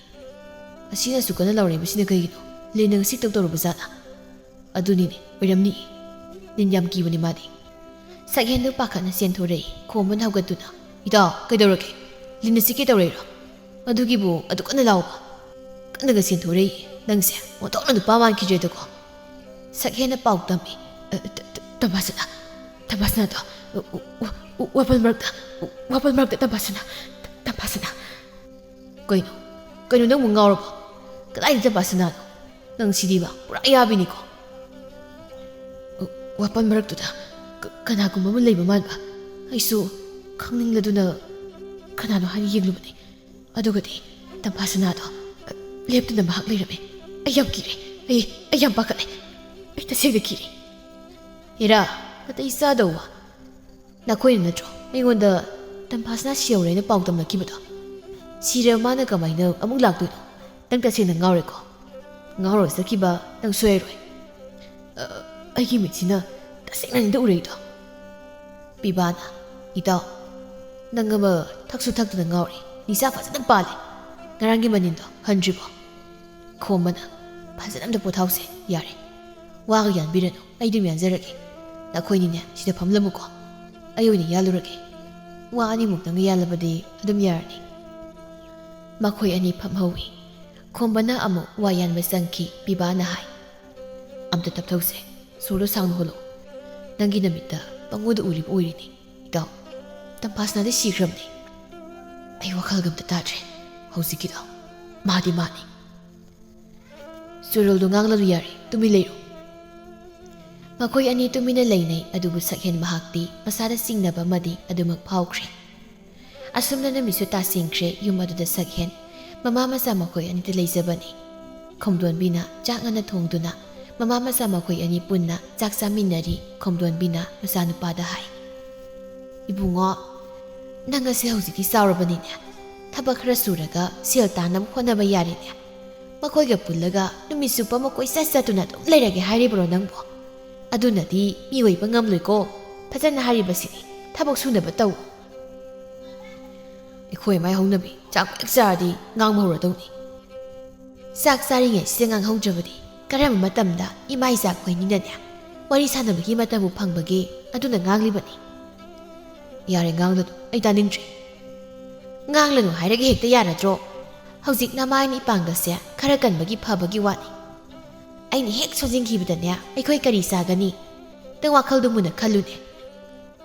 ꯑꯁꯤꯅꯁꯨ ꯀꯟꯅ ꯂꯥꯎꯔꯛꯏꯕꯁꯤꯅ ꯀꯩꯒꯤꯅꯣ ꯂꯤꯟꯅ ꯉꯁꯤ ꯇꯧꯔꯨꯕ ꯖꯥꯠꯂꯥ ꯑꯗꯨꯅꯤꯅꯦ ꯑꯣꯏꯔꯝꯅꯤ ꯂꯤꯟ ꯌꯥꯝ ꯀꯤꯕꯅꯤ ꯃꯥꯗꯤ ꯁꯛꯍꯦꯟꯗꯨ ꯄꯥꯈꯠꯅ ꯆꯦꯟꯊꯣꯔꯛꯏ ꯈꯣꯝꯕꯅ ꯍꯧꯒꯠꯇꯨꯅ ꯏꯇꯥꯎ ꯀꯩꯗꯧꯔꯒꯦ ꯂꯤꯟꯅ ꯆꯤꯛꯀꯦ ꯇꯧꯔꯛꯏꯔꯣ ꯑꯗꯨꯒꯤꯕꯨ ꯑꯗꯨ ꯀꯟꯅ ꯂꯥꯎꯕ ꯀꯟꯅꯒ ꯆꯦꯟꯊꯣꯔꯛꯏ ꯅꯪꯁꯦ ꯑꯣꯟꯊꯣꯛꯅ ꯅꯨꯄꯥ ꯃꯥꯟꯈꯤꯗ꯭ꯔꯦꯗꯀꯣ ꯁꯛꯍꯦꯟꯅ ꯄꯥꯎ ꯇꯝꯃꯤ ꯇꯝꯐꯥꯁꯅꯥꯗꯣ ꯋꯥꯄꯜ ꯃꯔꯛꯇ ꯇꯝꯐꯥꯁꯅꯥ ꯀꯩꯅꯣ ꯅꯪꯕꯨ ꯉꯥꯎꯔꯕꯣ ꯀꯗꯥꯏꯗ ꯇꯝꯐꯥꯁꯅꯥꯅꯣ ꯅꯪ ꯁꯤꯗꯤꯕ ꯄꯨꯔꯥ ꯌꯥꯕꯤꯅꯤꯀꯣ ꯋꯥꯄꯜ ꯃꯔꯛꯇꯨꯗ ꯀꯅꯥꯒꯨꯝꯕ ꯑꯃ ꯂꯩꯕ ꯃꯥꯟꯕ ꯑꯩꯁꯨ ꯈꯪꯅꯤꯡꯂꯗꯨꯅ ꯀꯅꯥꯅꯣ ꯍꯥꯏꯅ ꯌꯦꯡꯂꯨꯕꯅꯤ ꯑꯗꯨꯒꯗꯤ ꯇꯝꯐꯥꯁꯅꯥꯗꯣ ꯂꯦꯞꯇꯨꯅ ꯃꯍꯥꯛ ꯂꯩꯔꯝꯃꯦ ꯑꯩ ꯌꯥꯝ ꯀꯤꯔꯦ ꯑꯩ ꯌꯥꯝ ꯄꯥꯈꯠꯂꯦ ꯑꯩ ꯇꯁꯦꯡꯅ ꯀꯤꯔꯦ ꯍꯦꯔꯥ ꯅꯥꯇꯩ ꯆꯥꯗꯧꯕ ꯅꯈꯣꯏꯅ ꯅꯠꯇ꯭ꯔꯣ ꯑꯩꯉꯣꯟꯗ ꯇꯝꯐꯥꯁꯅꯥ ꯁꯤꯍꯧꯔꯦꯅ ꯄꯥꯎ ꯇꯝꯂꯛꯈꯤꯕꯗꯣ ꯁꯤꯔ ꯃꯥꯅ ꯀꯃꯥꯏꯅ ꯑꯃꯨꯛ ꯂꯥꯛꯇꯣꯏꯅꯣ ꯅꯪ ꯇꯁꯦꯡꯅ ꯉꯥꯎꯔꯦꯀꯣ ꯉꯥꯎꯔꯒ ꯆꯠꯈꯤꯕ ꯅꯪ ꯁꯣꯏꯔꯣꯏ ꯑꯩꯒꯤ ꯃꯤꯠꯁꯤꯅ ꯇꯁꯦꯡꯅꯅꯤꯗ ꯎꯔꯛꯏꯗꯣ ꯄꯤꯕꯥꯅ ꯏꯇꯥꯎ ꯅꯪ ꯑꯃ ꯊꯛꯁꯨ ꯊꯛꯇꯨꯅ ꯉꯥꯎꯔꯦ ꯅꯤꯁꯥ ꯐꯖꯅ ꯄꯥꯜꯂꯦ ꯉꯔꯥꯡꯒꯤ ꯃꯅꯤꯟꯗꯣ ꯍꯟꯗ꯭ꯔꯤꯕꯣ ꯈꯣꯝꯕꯅ ꯐꯖꯅ ꯑꯝꯇ ꯄꯣꯊꯥꯎꯁꯦ ꯌꯥꯔꯦ ꯋꯥꯒ ꯌꯥꯟꯕꯤꯔꯅꯨ ꯑꯩ ꯑꯗꯨꯝ ꯌꯥꯟꯖꯔꯒꯦ ꯅꯈꯣꯏꯅꯤꯅꯦ ꯁꯤꯗ ꯐꯝꯂꯝꯃꯨꯀꯣ ꯑꯩ ꯑꯣꯏꯅ ꯌꯥꯜꯂꯨꯔꯒꯦ ꯋꯥ ꯑꯅꯤꯃꯨꯛꯇꯪꯒ ꯌꯥꯜꯂꯕꯗꯤ ꯑꯗꯨꯝ ꯌꯥꯔꯅꯤ ꯃꯈꯣꯏ ꯑꯅꯤ ꯐꯝꯍꯧꯏ ꯈꯣꯝꯕꯅ ꯑꯃꯨꯛ ꯋꯥ ꯌꯥꯟꯕ ꯆꯪꯈꯤ ꯄꯤꯕꯥꯅ ꯍꯥꯏ ꯑꯝꯇ ꯇꯞꯊꯧꯁꯦ ꯁꯣꯔꯗꯣ ꯁꯥꯡꯅ ꯍꯣꯜꯂꯣ ꯅꯪꯒꯤ ꯅꯃꯤꯠꯇ ꯄꯪꯉꯣꯏꯗ ꯎꯔꯤꯕ ꯑꯣꯏꯔꯤꯅꯤ ꯏꯇꯥꯎ ꯇꯝꯐꯥꯁꯅꯥꯗꯤ ꯁꯤꯈ꯭ꯔꯕꯅꯤ ꯑꯩ ꯋꯥꯈꯜꯒ ꯑꯝꯇ ꯇꯥꯗ꯭ꯔꯦ ꯍꯧꯖꯤꯛꯀꯤꯗꯣ ꯃꯥꯗꯤ ꯃꯥꯅꯤ ꯆꯨꯔꯨꯜꯗꯣ ꯉꯥꯡꯂꯅꯨ ꯌꯥꯔꯦ ꯇꯨꯃꯤꯟ ꯂꯩꯔꯣ ꯃꯈꯣꯏ ꯑꯅꯤ ꯇꯨꯃꯤꯟꯅ ꯂꯩꯅꯩ ꯑꯗꯨꯕꯨ ꯁꯛꯍꯦꯟ ꯃꯍꯥꯛꯇꯤ ꯃꯁꯥꯗ ꯆꯤꯡꯅꯕ ꯑꯃꯗꯤ ꯑꯗꯨꯃꯛ ꯐꯥꯎꯈ꯭ꯔꯦ ꯑꯁꯨꯝꯅ ꯅꯨꯃꯤꯠꯁꯨ ꯇꯥꯁꯤꯟꯈ꯭ꯔꯦ ꯌꯨꯝ ꯑꯗꯨꯗ ꯁꯛꯍꯦꯟ ꯃꯃꯥ ꯃꯆꯥ ꯃꯈꯣꯏ ꯑꯅꯤꯗ ꯂꯩꯖꯕꯅꯤ ꯈꯣꯝꯗꯣꯟꯕꯤꯅ ꯆꯥꯛ ꯉꯟꯅ ꯊꯣꯡꯗꯨꯅ ꯃꯃꯥ ꯃꯆꯥ ꯃꯈꯣꯏ ꯑꯅꯤ ꯄꯨꯟꯅ ꯆꯥꯛ ꯆꯥꯃꯤꯟꯅꯔꯤ ꯈꯣꯝꯗꯣꯟꯕꯤꯅ ꯃꯆꯥꯅꯨꯄꯥꯗ ꯍꯥꯏ ꯏꯕꯨꯡꯉꯣ ꯅꯪ ꯑꯁꯤ ꯍꯧꯖꯤꯛꯇꯤ ꯆꯥꯎꯔꯕꯅꯤꯅꯦ ꯊꯕꯛ ꯈꯔ ꯁꯨꯔꯒ ꯁꯦꯜ ꯇꯥꯟꯅꯕ ꯍꯣꯠꯅꯕ ꯌꯥꯔꯦꯅꯦ ꯃꯈꯣꯏꯒ ꯄꯨꯜꯂꯒ ꯅꯨꯃꯤꯠ ꯆꯨꯞꯄ ꯃꯈꯣꯏ ꯆꯠꯇꯨꯅ ꯑꯗꯨꯝ ꯂꯩꯔꯒꯦ ꯍꯥꯏꯔꯤꯕ꯭ꯔꯣ ꯅꯪꯕꯣ ꯑꯗꯨꯅꯗꯤ ꯃꯤ ꯑꯣꯏꯕ ꯉꯝꯂꯣꯏꯀꯣ ꯐꯖꯅ ꯍꯥꯏꯔꯤꯕꯁꯤꯅꯤ ꯊꯕꯛ ꯁꯨꯅꯕ ꯇꯧ ꯑꯩꯈꯣꯏ ꯃꯥꯏ ꯍꯧꯅꯕꯤ ꯆꯥꯛ ꯍꯦꯛ ꯆꯥꯔꯗꯤ ꯉꯥꯡꯕ ꯍꯧꯔꯗꯧꯅꯤ ꯆꯥꯛ ꯆꯥꯔꯤꯉꯩ ꯁꯤꯗ ꯉꯥꯡꯍꯧꯗ꯭ꯔꯕꯗꯤ ꯀꯔꯝꯕ ꯃꯇꯝꯗ ꯏꯃꯥ ꯏꯆꯥ ꯑꯩꯈꯣꯏꯅꯤꯅꯅꯦ ꯋꯥꯔꯤ ꯁꯥꯟꯅꯕꯒꯤ ꯃꯇꯝꯕꯨ ꯐꯪꯕꯒꯦ ꯑꯗꯨꯅ ꯉꯥꯡꯂꯤꯕꯅꯤ ꯌꯥꯔꯦ ꯉꯥꯡꯂꯅꯨ ꯑꯩ ꯇꯥꯅꯤꯡꯗ꯭ꯔꯦ ꯉꯥꯡꯂꯅꯨ ꯍꯥꯏꯔꯒ ꯍꯦꯛꯇ ꯌꯥꯔꯗ꯭ꯔꯣ ꯍꯧꯖꯤꯛ ꯅꯃꯥꯏꯅ ꯏꯄꯥꯡꯒꯁꯦ ꯈꯔ ꯀꯟꯕꯒꯤ ꯐꯕꯒꯤ ꯋꯥꯅꯤ ꯑꯩꯅ ꯍꯦꯛ ꯁꯣꯟꯖꯤꯟꯈꯤꯕꯗꯅꯦ ꯑꯩꯈꯣꯏ ꯀꯔꯤ ꯆꯥꯒꯅꯤ ꯅꯪ ꯋꯥꯈꯜꯗꯨ ꯃꯨꯟꯅ ꯈꯜꯂꯨꯅꯦ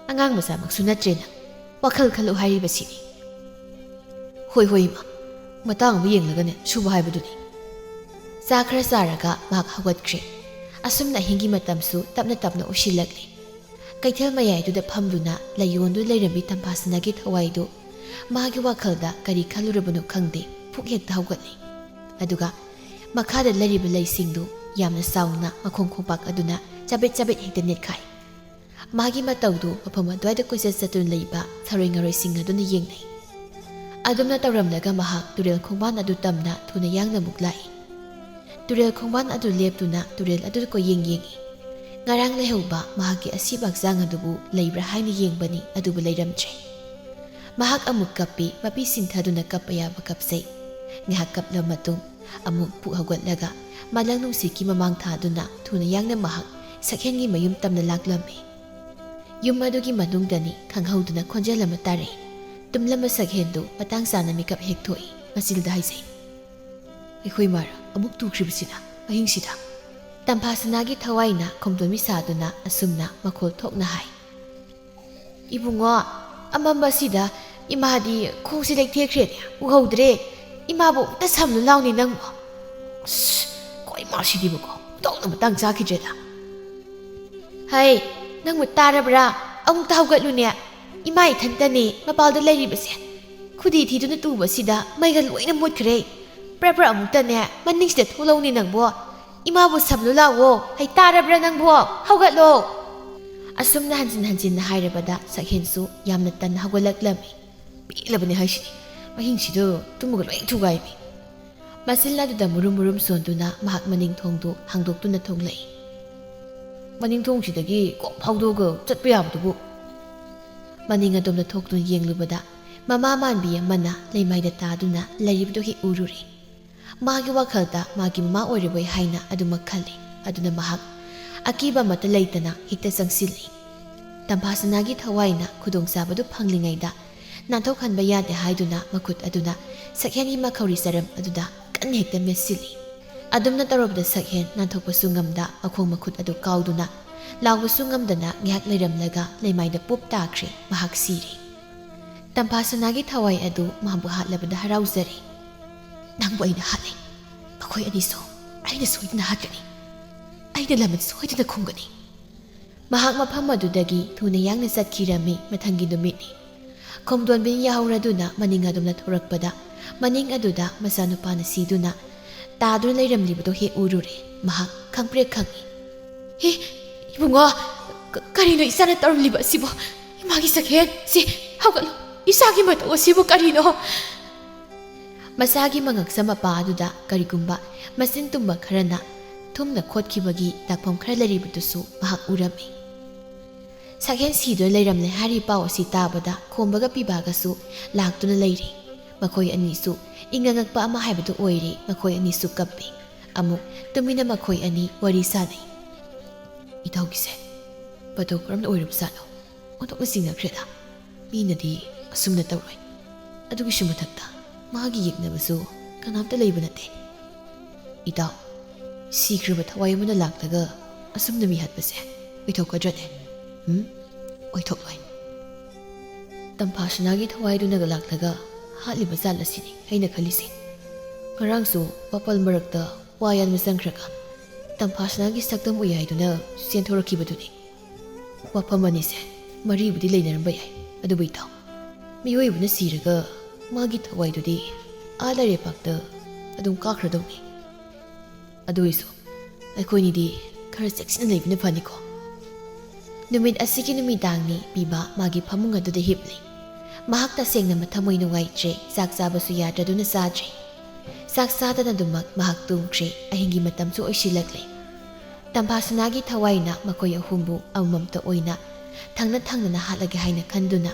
ꯑꯉꯥꯡ ꯃꯆꯥꯃꯛꯁꯨ ꯅꯠꯇ꯭ꯔꯦꯅ ꯋꯥꯈꯜ ꯈꯜꯂꯨ ꯍꯥꯏꯔꯤꯕꯁꯤꯅꯤ ꯍꯣꯏ ꯍꯣꯏ ꯏꯃꯥ ꯃꯇꯥꯡ ꯑꯃ ꯌꯦꯡꯂꯒꯅꯦ ꯁꯨꯕ ꯍꯥꯏꯕꯗꯨꯅꯤ ꯆꯥ ꯈꯔ ꯆꯥꯔꯒ ꯃꯍꯥꯛ ꯍꯧꯒꯠꯈ꯭ꯔꯦ ꯑꯁꯨꯝꯅ ꯑꯍꯤꯡꯒꯤ ꯃꯇꯝꯁꯨ ꯇꯞꯅ ꯇꯞꯅ ꯎꯁꯤꯜꯂꯛꯂꯤ ꯀꯩꯊꯦꯜ ꯃꯌꯥꯏꯗꯨꯗ ꯐꯝꯗꯨꯅ ꯂꯩꯌꯣꯟꯗꯨ ꯂꯩꯔꯝꯕꯤ ꯇꯝꯐꯥꯁꯅꯥꯒꯤ ꯊꯋꯥꯏꯗꯨ ꯃꯥꯒꯤ ꯋꯥꯈꯜꯗ ꯀꯔꯤ ꯈꯜꯂꯨꯔꯕꯅꯣ ꯈꯪꯗꯦ ꯄꯨꯛ ꯍꯦꯛꯇ ꯍꯧꯒꯠꯂꯤ ꯑꯗꯨꯒ ꯃꯈꯥꯗ ꯂꯩꯔꯤꯕ ꯂꯩꯁꯤꯡꯗꯨ ꯌꯥꯝꯅ ꯆꯥꯎꯅ ꯃꯈꯣꯡ ꯈꯣꯡꯄꯥꯛ ꯑꯗꯨꯅ ꯆꯕꯦꯠ ꯆꯕꯦꯠ ꯍꯦꯛꯇ ꯅꯦꯠꯈꯥꯏ ꯃꯥꯒꯤ ꯃꯇꯧꯗꯨ ꯃꯐꯝ ꯑꯗꯨꯋꯥꯏꯗ ꯀꯣꯏꯆꯠ ꯆꯠꯇꯨꯅ ꯂꯩꯕ ꯊꯔꯣꯏ ꯉꯔꯣꯏꯁꯤꯡ ꯑꯗꯨꯅ ꯌꯦꯡꯅꯩ ꯑꯗꯨꯝꯅ ꯇꯧꯔꯝꯂꯒ ꯃꯍꯥꯛ ꯇꯨꯔꯦꯜ ꯈꯣꯡꯕꯥꯟ ꯑꯗꯨ ꯇꯝꯅ ꯊꯨꯅ ꯌꯥꯡꯅ ꯑꯃꯨꯛ ꯂꯥꯛꯏ ꯇꯨꯔꯦꯜ ꯈꯣꯡꯕꯥꯟ ꯑꯗꯨ ꯂꯦꯞꯇꯨꯅ ꯇꯨꯔꯦꯜ ꯑꯗꯨꯗ ꯀꯣꯌꯦꯡ ꯌꯦꯡꯏ ꯉꯔꯥꯡ ꯂꯩꯍꯧꯕ ꯃꯍꯥꯛꯀꯤ ꯑꯁꯤꯕ ꯍꯛꯆꯥꯡ ꯑꯗꯨꯕꯨ ꯂꯩꯕ꯭ꯔꯥ ꯍꯥꯏꯅ ꯌꯦꯡꯕꯅꯤ ꯑꯗꯨꯕꯨ ꯂꯩꯔꯝꯗ꯭ꯔꯦ ꯃꯍꯥꯛ ꯑꯃꯨꯛ ꯀꯞꯄꯤ ꯃꯄꯤ ꯁꯤꯟꯊꯗꯨꯅ ꯀꯞꯄ ꯌꯥꯕ ꯀꯞꯆꯩ ꯉꯥꯏꯍꯥꯛ ꯀꯞꯂꯕ ꯃꯇꯨꯡ ꯑꯃꯨꯛ ꯄꯨꯛ ꯍꯧꯒꯠꯂꯒ ꯃꯥꯂꯪ ꯅꯨꯡꯁꯤꯠꯀꯤ ꯃꯃꯥꯡ ꯊꯥꯗꯨꯅ ꯊꯨꯅ ꯌꯥꯡꯅ ꯃꯍꯥꯛ ꯁꯛꯍꯦꯟꯒꯤ ꯃꯌꯨꯝ ꯇꯝꯅ ꯂꯥꯛꯂꯝꯃꯤ ꯌꯨꯝ ꯑꯗꯨꯒꯤ ꯃꯅꯨꯡꯗꯅꯤ ꯈꯪꯍꯧꯗꯨꯅ ꯈꯣꯟꯖꯦꯜ ꯑꯃ ꯇꯥꯔꯛꯏ ꯇꯨꯝꯂꯝꯕ ꯁꯛꯍꯦꯟꯗꯨ ꯃꯇꯥꯡ ꯆꯥꯅ ꯃꯤꯀꯞ ꯍꯦꯛ ꯊꯣꯛꯏ ꯃꯆꯤꯜꯗ ꯍꯥꯏꯖꯩ ꯑꯩꯈꯣꯏ ꯃꯥꯔ ꯑꯃꯨꯛ ꯇꯨꯈ꯭ꯔꯤꯕꯁꯤꯅ ꯑꯍꯤꯡꯁꯤꯗ ꯇꯝꯐꯥꯁꯅꯥꯒꯤ ꯊꯋꯥꯏꯅ ꯈꯣꯡꯗꯣꯟꯕꯤ ꯁꯥꯗꯨꯅ ꯑꯁꯨꯝꯅ ꯃꯈꯣꯜ ꯊꯣꯛꯅ ꯍꯥꯏ ꯏꯕꯨꯡꯉꯣ ꯑꯃꯝꯕꯁꯤꯗ ꯏꯃꯥꯗꯤ ꯈꯣꯡꯁꯤ ꯂꯩꯊꯦꯛꯈ꯭ꯔꯦꯅꯦ ꯎꯍꯧꯗ꯭ꯔꯦ ꯏꯃꯥꯕꯨ ꯑꯃꯨꯛꯇ ꯁꯝꯅ ꯂꯥꯎꯅꯤ ꯅꯪꯕꯨ ꯑꯁ ꯀꯣꯏ ꯃꯥꯁꯤꯗꯤꯕꯀꯣ ꯇꯧꯅ ꯃꯇꯥꯡ ꯆꯥꯈꯤꯗ꯭ꯔꯦꯗ ꯍꯩ ꯅꯪꯕꯨ ꯇꯥꯔꯕ꯭ꯔꯥ ꯑꯃꯨꯛꯇ ꯍꯧꯒꯠꯂꯨꯅꯦ ꯏꯃꯥ ꯏꯊꯟꯇꯅꯤ ꯃꯄꯥꯜꯗ ꯂꯩꯔꯤꯕꯁꯦ ꯈꯨꯗꯤ ꯊꯤꯗꯨꯅ ꯇꯨꯕꯁꯤꯗ ꯃꯩꯒ ꯂꯣꯏꯅ ꯃꯨꯠꯈ꯭ꯔꯦ ꯄ꯭ꯔꯞ ꯑꯃꯨꯛꯇꯅꯦ ꯃꯅꯤꯡꯁꯤꯗ ꯊꯣꯛꯂꯧꯅꯤ ꯅꯪꯕꯣ ꯏꯃꯥꯕꯨ ꯁꯝꯂꯨ ꯂꯥꯛꯑꯣ ꯍꯩ ꯇꯥꯔꯕ꯭ꯔꯥ ꯅꯪꯕꯣ ꯍꯧꯒꯠꯂꯣ ꯑꯁꯨꯝꯅ ꯍꯟꯖꯤꯟ ꯍꯟꯖꯤꯟꯅ ꯍꯥꯏꯔꯕꯗ ꯁꯛꯍꯦꯟꯁꯨ ꯌꯥꯝꯅ ꯇꯟꯅ ꯍꯧꯒꯠꯂꯛꯂꯝꯃꯤ ꯄꯦꯜꯂꯕꯅꯤ ꯍꯥꯏꯁꯤꯅꯤ ꯑꯍꯤꯡꯁꯤꯗ ꯇꯨꯝꯃꯒ ꯂꯣꯏ ꯊꯨꯒꯥꯏꯃꯤ ꯃꯆꯤꯜ ꯑꯗꯨꯗ ꯃꯨꯔꯨꯝ ꯃꯨꯔꯨꯝ ꯁꯣꯟꯗꯨꯅ ꯃꯍꯥꯛ ꯃꯅꯤꯡ ꯊꯣꯡꯗꯨ ꯍꯥꯡꯗꯣꯛꯇꯨꯅ ꯊꯣꯛꯂꯛꯏ ꯃꯅꯤꯡ ꯊꯣꯡꯁꯤꯗꯒꯤ ꯀꯣꯛ ꯐꯥꯎꯗꯣꯛꯑꯒ ꯆꯠꯄ ꯌꯥꯕꯗꯨꯕꯨ ꯃꯅꯤꯡ ꯑꯗꯣꯝꯗ ꯊꯣꯛꯇꯨꯅ ꯌꯦꯡꯂꯨꯕꯗ ꯃꯃꯥ ꯃꯥꯟꯕꯤ ꯑꯃꯅ ꯂꯩꯃꯥꯏꯗ ꯇꯥꯗꯨꯅ ꯂꯩꯔꯤꯕꯗꯨ ꯍꯦꯛ ꯎꯔꯨꯔꯤ ꯃꯥꯒꯤ ꯋꯥꯈꯜꯗ ꯃꯥꯒꯤ ꯃꯃꯥ ꯑꯣꯏꯔꯕꯣꯏ ꯍꯥꯏꯅ ꯑꯗꯨꯃꯛ ꯈꯜꯂꯤ ꯑꯗꯨꯅ ꯃꯍꯥꯛ ꯑꯀꯤꯕ ꯑꯃꯠꯇ ꯂꯩꯇꯅ ꯍꯦꯛꯇ ꯆꯪꯁꯤꯜꯂꯤ ꯇꯝꯐꯥꯁꯅꯥꯒꯤ ꯊꯋꯥꯏꯅ ꯈꯨꯗꯣꯡꯆꯥꯕꯗꯨ ꯐꯪꯂꯤꯉꯩꯗ ꯅꯥꯟꯊꯣꯛꯍꯟꯕ ꯌꯥꯗꯦ ꯍꯥꯏꯗꯨꯅ ꯃꯈꯨꯠ ꯑꯗꯨꯅ ꯁꯛꯍꯦꯟꯒꯤ ꯃꯈꯧꯔꯤ ꯆꯔꯝ ꯑꯗꯨꯗ ꯀꯟꯅ ꯍꯦꯛꯇ ꯃꯦꯠꯁꯤꯜꯂꯤ ꯑꯗꯨꯝꯅ ꯇꯧꯔꯕꯗ ꯁꯛꯍꯦꯟ ꯅꯥꯟꯊꯣꯛꯄꯁꯨ ꯉꯝꯗ ꯃꯈꯣꯡ ꯃꯈꯨꯠ ꯑꯗꯨ ꯀꯥꯎꯗꯨꯅ ꯂꯥꯎꯕꯁꯨ ꯉꯝꯗꯅ ꯉꯥꯏꯍꯥꯛ ꯂꯩꯔꯝꯂꯒ ꯂꯩꯃꯥꯏꯗ ꯄꯨꯞ ꯇꯥꯈ꯭ꯔꯦ ꯃꯍꯥꯛ ꯁꯤꯔꯦ ꯇꯝꯐꯥꯁꯅꯥꯒꯤ ꯊꯋꯥꯏ ꯑꯗꯨ ꯃꯥꯕꯨ ꯍꯥꯠꯂꯕꯗ ꯍꯔꯥꯎꯖꯔꯤ ꯅꯪꯕꯨ ꯑꯩꯅ ꯍꯥꯠꯂꯦ ꯃꯈꯣꯏ ꯑꯅꯤꯁꯨ ꯑꯩꯅ ꯁꯣꯏꯗꯅ ꯍꯥꯠꯀꯅꯤ ꯑꯩꯅ ꯂꯃꯟ ꯁꯣꯏꯗꯅ ꯈꯨꯝꯒꯅꯤ ꯃꯍꯥꯛ ꯃꯐꯝ ꯑꯗꯨꯗꯒꯤ ꯊꯨꯅ ꯌꯥꯡꯅ ꯆꯠꯈꯤꯔꯝꯃꯤ ꯃꯊꯪꯒꯤ ꯅꯨꯃꯤꯠꯅꯤ ꯈꯣꯡꯗꯣꯟꯕꯤꯅ ꯌꯥꯍꯧꯔꯗꯨꯅ ꯃꯅꯤꯡ ꯑꯗꯣꯝꯗ ꯊꯣꯔꯛꯄꯗ ꯃꯅꯤꯡ ꯑꯗꯨꯗ ꯃꯆꯥꯅꯨꯄꯥꯅ ꯁꯤꯗꯨꯅ ꯇꯥꯗꯨꯅ ꯂꯩꯔꯝꯂꯤꯕꯗꯨ ꯍꯦꯛ ꯎꯔꯨꯔꯦ ꯃꯍꯥꯛ ꯈꯪꯄ꯭ꯔꯦꯛ ꯈꯪꯏ ꯍꯦ ꯏꯕꯨꯡꯉꯣ ꯀꯔꯤꯅꯣ ꯏꯆꯥꯅ ꯇꯧꯔꯝꯂꯤꯕ ꯑꯁꯤꯕꯨ ꯏꯃꯥꯒꯤ ꯁꯛꯍꯦꯟ ꯁꯤ ꯍꯧꯒꯠꯂꯣ ꯏꯆꯥꯒꯤ ꯃꯇꯧ ꯑꯁꯤꯕꯨ ꯀꯔꯤꯅꯣ ꯃꯆꯥꯒꯤ ꯃꯉꯛꯁꯝ ꯃꯄꯥ ꯑꯗꯨꯗ ꯀꯔꯤꯒꯨꯝꯕ ꯃꯆꯤꯟ ꯇꯨꯝꯕ ꯈꯔꯅ ꯊꯨꯝꯅ ꯈꯣꯠꯈꯤꯕꯒꯤ ꯗꯥꯛꯐꯝ ꯈꯔ ꯂꯩꯔꯤꯕꯗꯨꯁꯨ ꯃꯍꯥꯛ ꯎꯔꯝꯃꯤ ꯁꯛꯍꯦꯟ ꯁꯤꯗꯨꯅ ꯂꯩꯔꯝꯂꯦ ꯍꯥꯏꯔꯤꯕ ꯄꯥꯎ ꯑꯁꯤ ꯇꯥꯕꯗ ꯈꯣꯝꯕꯒ ꯄꯤꯕꯥꯒꯁꯨ ꯂꯥꯛꯇꯨꯅ ꯂꯩꯔꯤ ꯃꯈꯣꯏ ꯑꯅꯤꯁꯨ ꯏꯪꯉꯉꯛꯄ ꯑꯃ ꯍꯥꯏꯕꯗꯨ ꯑꯣꯏꯔꯤ ꯃꯈꯣꯏ ꯑꯅꯤꯁꯨ ꯀꯞꯄꯤ ꯑꯃꯨꯛ ꯇꯨꯃꯤꯟꯅ ꯃꯈꯣꯏ ꯑꯅꯤ ꯋꯥꯔꯤ ꯁꯥꯅꯩ ꯏꯇꯥꯎꯒꯤꯁꯦ ꯄꯇꯧ ꯀꯔꯝꯅ ꯑꯣꯏꯔꯕꯖꯥꯠꯅꯣ ꯑꯣꯟꯊꯣꯛꯅ ꯆꯤꯡꯅꯈ꯭ꯔꯦꯗ ꯃꯤꯅꯗꯤ ꯑꯁꯨꯝꯅ ꯇꯧꯔꯣꯏ ꯑꯗꯨꯒꯤꯁꯨ ꯃꯊꯛꯇ ꯃꯥꯒꯤ ꯌꯦꯛꯅꯕꯁꯨ ꯀꯅꯥꯝꯇ ꯂꯩꯕ ꯅꯠꯇꯦ ꯏꯇꯥꯎ ꯁꯤꯈ꯭ꯔꯕ ꯊꯋꯥꯏ ꯑꯃꯅ ꯂꯥꯛꯂꯒ ꯑꯁꯨꯝꯅ ꯃꯤ ꯍꯥꯠꯄꯁꯦ ꯑꯣꯏꯊꯣꯛꯀꯗ꯭ꯔꯅꯦ ꯑꯣꯏꯊꯣꯛꯂꯣꯏ ꯇꯝꯐꯥꯁꯅꯥꯒꯤ ꯊꯋꯥꯏꯗꯨꯅꯒ ꯂꯥꯛꯂꯒ ꯍꯥꯠꯂꯤꯕ ꯖꯥꯠ ꯑꯁꯤꯅꯤ ꯑꯩꯅ ꯈꯜꯂꯤꯁꯦ ꯉꯔꯥꯡꯁꯨ ꯋꯥꯄꯜ ꯃꯔꯛꯇ ꯋꯥ ꯌꯥꯟꯕ ꯆꯪꯈ꯭ꯔꯒ ꯇꯝꯐꯥꯁꯅꯥꯒꯤ ꯁꯛꯇꯝ ꯎꯌꯥꯏꯗꯨꯅ ꯆꯦꯟꯊꯣꯔꯛꯈꯤꯕꯗꯨꯅꯤ ꯋꯥꯐꯝ ꯑꯅꯤꯁꯦ ꯃꯔꯤꯕꯨꯗꯤ ꯂꯩꯅꯔꯝꯕ ꯌꯥꯏ ꯑꯗꯨꯕꯨ ꯏꯇꯥꯎ ꯃꯤꯑꯣꯏꯕꯅ ꯁꯤꯔꯒ ꯃꯥꯒꯤ ꯊꯋꯥꯏꯗꯨꯗꯤ ꯑꯥ ꯂꯩꯔꯦꯄꯥꯛꯇ ꯑꯗꯨꯝ ꯀꯥꯈ꯭ꯔꯗꯧꯅꯤ ꯑꯗꯨꯏꯁꯨ ꯑꯩꯈꯣꯏꯅꯤꯗꯤ ꯈꯔ ꯆꯦꯛꯁꯤꯟꯅ ꯂꯩꯕꯅ ꯐꯅꯤꯀꯣ ꯅꯨꯃꯤꯠ ꯑꯁꯤꯒꯤ ꯅꯨꯃꯤꯗꯥꯡꯅꯤ ꯄꯤꯕꯥ ꯃꯥꯒꯤ ꯐꯃꯨꯡ ꯑꯗꯨꯗ ꯍꯤꯞꯂꯤ ꯃꯍꯥꯛ ꯇꯁꯦꯡꯅ ꯃꯊꯃꯣꯏ ꯅꯨꯡꯉꯥꯏꯇ꯭ꯔꯦ ꯆꯥꯛ ꯆꯥꯕꯁꯨ ꯌꯥꯗ꯭ꯔꯗꯨꯅ ꯆꯥꯗ꯭ꯔꯦ ꯆꯥꯛ ꯆꯥꯗꯅꯗꯨꯃꯛ ꯃꯍꯥꯛ ꯇꯨꯝꯈ꯭ꯔꯦ ꯑꯍꯤꯡꯒꯤ ꯃꯇꯝꯁꯨ ꯑꯣꯏꯁꯤꯜꯂꯛꯂꯦ ꯇꯝꯐꯥꯁꯅꯥꯒꯤ ꯊꯋꯥꯏꯅ ꯃꯈꯣꯏ ꯑꯍꯨꯝꯕꯨ ꯑꯃꯃꯝꯇ ꯑꯣꯏꯅ ꯊꯪꯅ ꯊꯪꯅꯅ ꯍꯥꯠꯂꯒꯦ ꯍꯥꯏꯅ ꯈꯟꯗꯨꯅ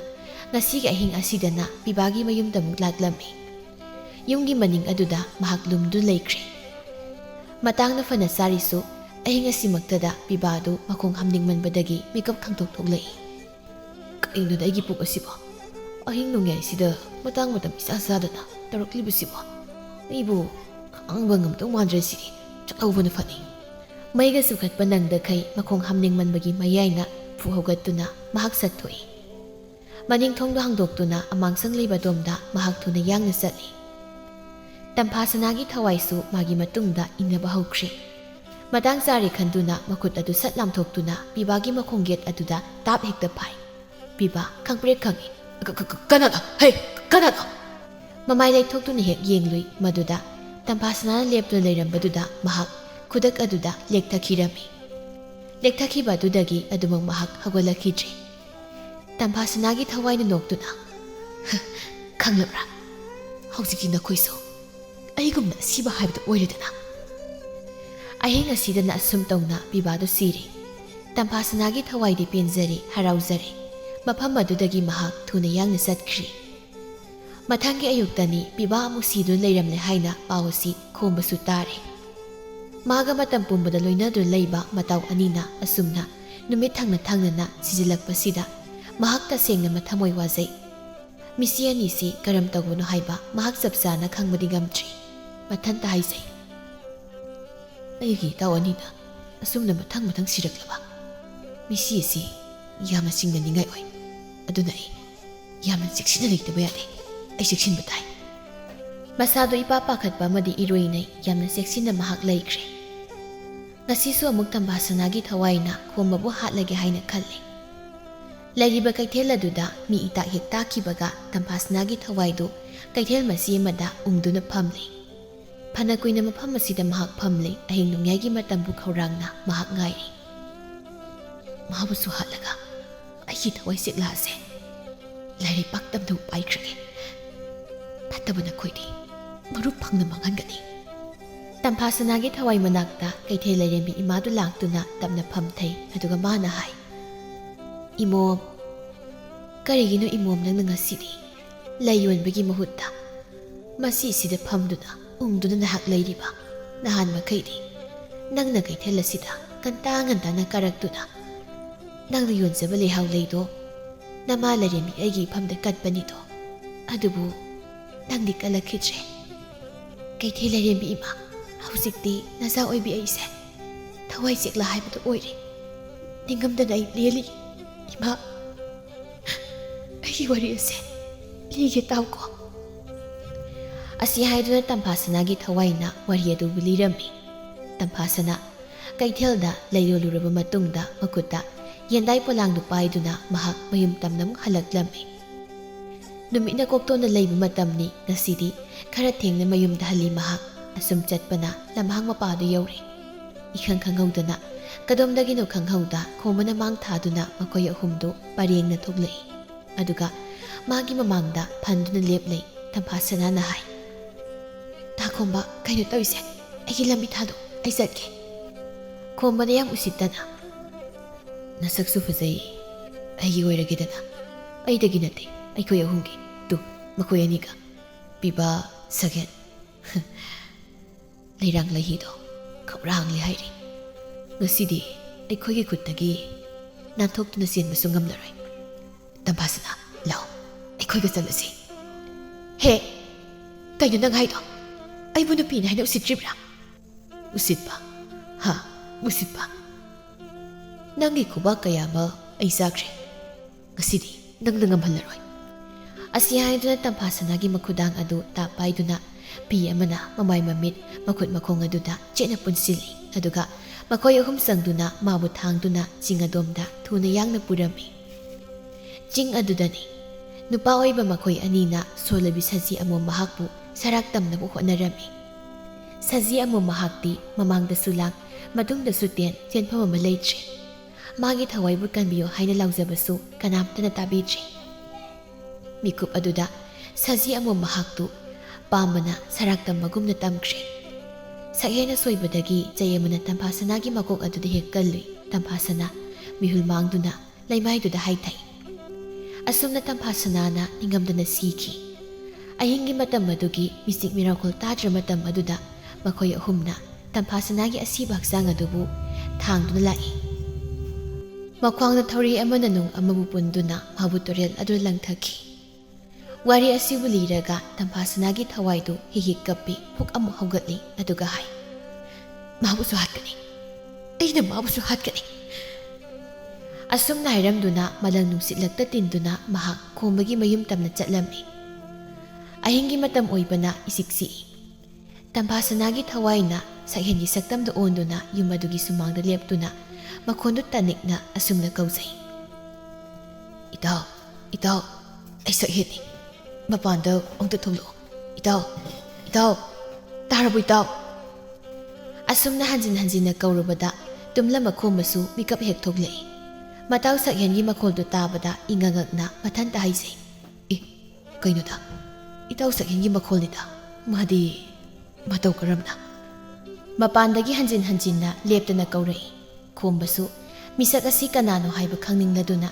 ꯉꯁꯤꯒꯤ ꯑꯍꯤꯡ ꯑꯁꯤꯗꯅ ꯄꯤꯕꯥꯒꯤ ꯃꯌꯨꯝꯗ ꯑꯃꯨꯛ ꯂꯥꯛꯂꯝꯃꯤ ꯌꯨꯝꯒꯤ ꯃꯅꯤꯡ ꯑꯗꯨꯗ ꯃꯍꯥꯛ ꯂꯨꯝꯗꯨꯅ ꯂꯩꯈ꯭ꯔꯦ ꯃꯇꯥꯡꯅ ꯐꯅ ꯆꯥꯔꯤꯁꯨ ꯑꯍꯤꯡ ꯑꯁꯤꯃꯛꯇꯗ ꯄꯤꯕꯥꯗꯨ ꯃꯈꯣꯡ ꯍꯥꯝꯅꯤꯡꯃꯟꯕꯗꯒꯤ ꯃꯤꯀꯞ ꯈꯪꯊꯣꯛ ꯊꯣꯛꯂꯛꯏ ꯀꯔꯤꯅꯣꯗ ꯑꯩꯒꯤ ꯄꯨꯛ ꯑꯁꯤꯕꯣ ꯑꯍꯤꯡ ꯅꯣꯡꯌꯥꯏꯁꯤꯗ ꯃꯇꯥꯡ ꯃꯇꯝ ꯏꯆꯥ ꯆꯥꯗꯅ ꯇꯧꯔꯛꯂꯤꯕꯁꯤꯕꯣ ꯑꯩꯕꯨ ꯈꯥꯡꯕ ꯉꯝꯗꯧ ꯃꯥꯟꯗ꯭ꯔꯁꯤꯗꯤ ꯆꯠꯍꯧꯕꯅ ꯐꯅꯤ ꯃꯩꯒ ꯆꯨꯈꯠꯄ ꯅꯪꯗꯈꯩ ꯃꯈꯣꯡ ꯍꯥꯝꯅꯤꯡꯃꯟꯕꯒꯤ ꯃꯌꯥꯏꯅ ꯐꯨ ꯍꯧꯒꯠꯇꯨꯅ ꯃꯍꯥꯛ ꯆꯠꯊꯣꯛꯏ Maning thongdo hangdoktuna amangsang leiba domda mahak thuna yangna chatli. Tamphasanagi thawaisu magi matungda inaba haukhre. Matang sari khanduna makut adu sat lamthoktuna Bibagi makhongget aduda tap hekta phai. Biba khangpre khangi. Kanada, hey, kanada. Mamai leithoktu ni hek yenglui maduda Tamphasanana leptuna leirambaduna mahak khudak aduda lekthakirami. Lekthakhiba adudagi adumang mahak hagolakhidri. Tamphasanagi thawaina noktuna khanglabra hawjiki nakhoiso aigumna siba haibda oiredana. Aheng asidana asum tawna bibado siri. Tamphasanagi thawaidi penjari harauzari. Mafam adudagi mahak thuna yangna satkhri. Mathangi ayuktani biba amuk sidun leiramle haina pawasi khombasu tare. Maga matam pumbada loinadu leiba mataw anina asumna numit thangna sijilakpasida mahak tasengna mathamoi wazai. Misi ani si karam tawbono haiba mahak sapsana khangmadi gamtri. Mathanta haisai. Aigi taw anina asumna mathang siraklaba. Misi si yamna singna ningai oi. Aduna ai yamna siksina leitaba yade. Ai siksin batai. Masado ipapa khatpa madi iroinai yamna siksin na mahak laikre. Ngasisu amuk Tamphasanagi thawaina khombabu hatlage haina khalle. Lairiba kaithel aduda mi ita hekta kibaga Tamphasanagi thawaidu kaithel masi amada ungduna phamle. Phana kuina mafam asida mahak phamle ahing nungyagi matambu khawrangna mahak ngairi. Mahabusu hatlaga ai thawai sekla ase. Lairi paktam du paikrage. Patabana khoidi marup phangna mangangani. Tamphasanagi thawai manakta kaithel lairembi imadu laktuna tapna phamthai aduga mana hai. Imom karigino imom nangna ngasidi layonbagi mahutta masi sida phamduna ungduna nahak lairiba nahan makhaidi nangna kaithel asida kantangantana karaktuna nangna yonjaba lehaw leido nama lairembi aigi phamda katpanido adubu nangdi kalakhidre kaithel lairembi ima hausikti naza oibi aise thawai sekla haibadu oire ningamdana ai leli ima ai wari ase lige tawko asi haiduna Tamphasanagi thawaina wari adu bilirami. Tamphasana kaithelda leiyoluraba matungda makutta yendai polangdu paiduna mahak mayum tamnam halaklami. Numina koktona leiba matamni ngasidi khara thengna mayumda hali mahak asum chatpana lamhang mapadu yauri. Ikhang khanghaudana kadomdagino khanghauda khomana mang thaduna makoy ahumdu parengna thoglei. Aduga magi mamangda phanduna leplei. Tamphasanana na hai. Takhomba kaino tawise aigi lambi thado ai satke. Khomba na yam usitana. Nasaksu fazai aigi oiragidana. Ai dagi nate ai koy ahumgi tu makoy aniga biba sagen. Leirang lahido khabrang le hairi. Ngasidi ai khogi khuttagi nanthoktuna sienbasu ngamlaroi. Tampasana lao ai khoiga chalasi. He kaino nang haido ai bu nupi na haina usitribra. Usitpa ha usitpa nangi kuba kaya ma ai sakre. Ngasidi nang ngamhallaroi. Asi haiduna Tamphasanagi makhudang adu tapaiduna pi amana mamai mamit makhut makhong aduda chena punsili aduga makoy ahum sangduna mabu thangduna jingadomda thuna yangna purami. Jing adudani nupa oiba makoy anina solabi saji amo mahakbu sarak tamnabu honarami. Saji amo mahakti mamangda sulang matungda suten chenpama malaytre. Magi thawaibu kanbiyo haina lawjabasu kanamtana tabidre. Mikup aduda saji amo mahaktu pamana sarak tamagumna tamkre. Sakhena soibadagi jayamana Tamphasanagi makok aduda hekkalui. Tampasana mihul mangduna laimaiduda haitai. Asumna Tamphasanana ningamdana siki. Ahingi matam madugi misik miracle tadra matam aduda makoy ahumna Tamphasanagi asiba haksang adubu thangduna lai. Makwangna thori amana nung amabu punduna mabu torel adu langthaki. Wari asibu liraga Tamphasanagi thawaidu hihik kapi puk amu haugatli aduga hai. Mabusu hatkani. Aina mabusu hatkani. ꯑꯁꯨꯝꯅ ꯍꯥꯏꯔꯝꯗꯨꯅ ꯃꯂꯪ ꯅꯨꯡꯁꯤꯠꯂꯛꯇ ꯇꯤꯟꯗꯨꯅ ꯃꯍꯥꯛ ꯈꯣꯝꯕꯒꯤ ꯃꯌꯨꯝ ꯇꯝꯅ ꯆꯠꯂꯝꯃꯤ꯫ ꯑꯍꯤꯡꯒꯤ ꯃꯇꯝ ꯑꯣꯏꯕꯅ ꯏꯆꯤꯛ ꯆꯤꯛꯏ꯫ ꯇꯝꯐꯥꯁꯅꯥꯒꯤ ꯊꯋꯥꯏꯅ ꯁꯛꯍꯦꯟꯒꯤ ꯁꯛꯇꯝꯗ ꯑꯣꯟꯗꯨꯅ ꯌꯨꯝ ꯑꯗꯨꯒꯤ ꯁꯨꯃꯥꯡꯗ ꯂꯦꯞꯇꯨꯅ ꯃꯈꯣꯟꯗꯨ ꯇꯅꯤꯛꯅ ꯑꯁꯨꯝꯅ ꯀꯧꯖꯩ꯫ ꯏꯇꯥꯎ, ꯏꯇꯥꯎ, ꯑꯩ ꯁꯛꯍꯦꯟꯅꯤ꯫ ꯃꯄꯥꯟꯗ ꯑꯃꯨꯛꯇ ꯊꯣꯛꯂꯛꯑꯣ꯫ ꯏꯇꯥꯎ, ꯏꯇꯥꯎ, ꯇꯥꯔꯕꯣ ꯏꯇꯥꯎ? ꯑꯁꯨꯝꯅ ꯍꯟꯖꯤꯟ ꯍꯟꯖꯤꯟꯅ ꯀꯧꯔꯨꯕꯗ ꯇꯨꯝꯂꯝꯕ ꯈꯣꯝꯕꯁꯨ ꯃꯤꯀꯞ ꯍꯦꯛ ꯊꯣꯛꯂꯛꯏ꯫ ꯃꯇꯥꯎ ꯁꯛꯍꯦꯟꯒꯤ ꯃꯈꯣꯜꯗꯨ ꯇꯥꯕꯗ ꯏꯉꯛꯉꯛꯅ ꯃꯊꯟꯇ ꯍꯥꯏꯖꯩ꯫ ꯑꯦ, ꯀꯩꯅꯣꯗ? ꯏꯇꯥꯎ ꯁꯛꯍꯦꯟꯒꯤ ꯃꯈꯣꯜꯅꯤꯗ꯫ ꯃꯥꯗꯤ ꯃꯇꯧ ꯀꯔꯝꯅ? ꯃꯄꯥꯟꯗꯒꯤ ꯍꯟꯖꯤꯟ ꯍꯟꯖꯤꯟꯅ ꯂꯦꯞꯇꯅ ꯀꯧꯔꯛꯏ꯫ ꯈꯣꯝꯕꯁꯨ ꯃꯤꯁꯛ ꯑꯁꯤ ꯀꯅꯥꯅꯣ ꯍꯥꯏꯕ ꯈꯪꯅꯤꯡꯂꯗꯨꯅ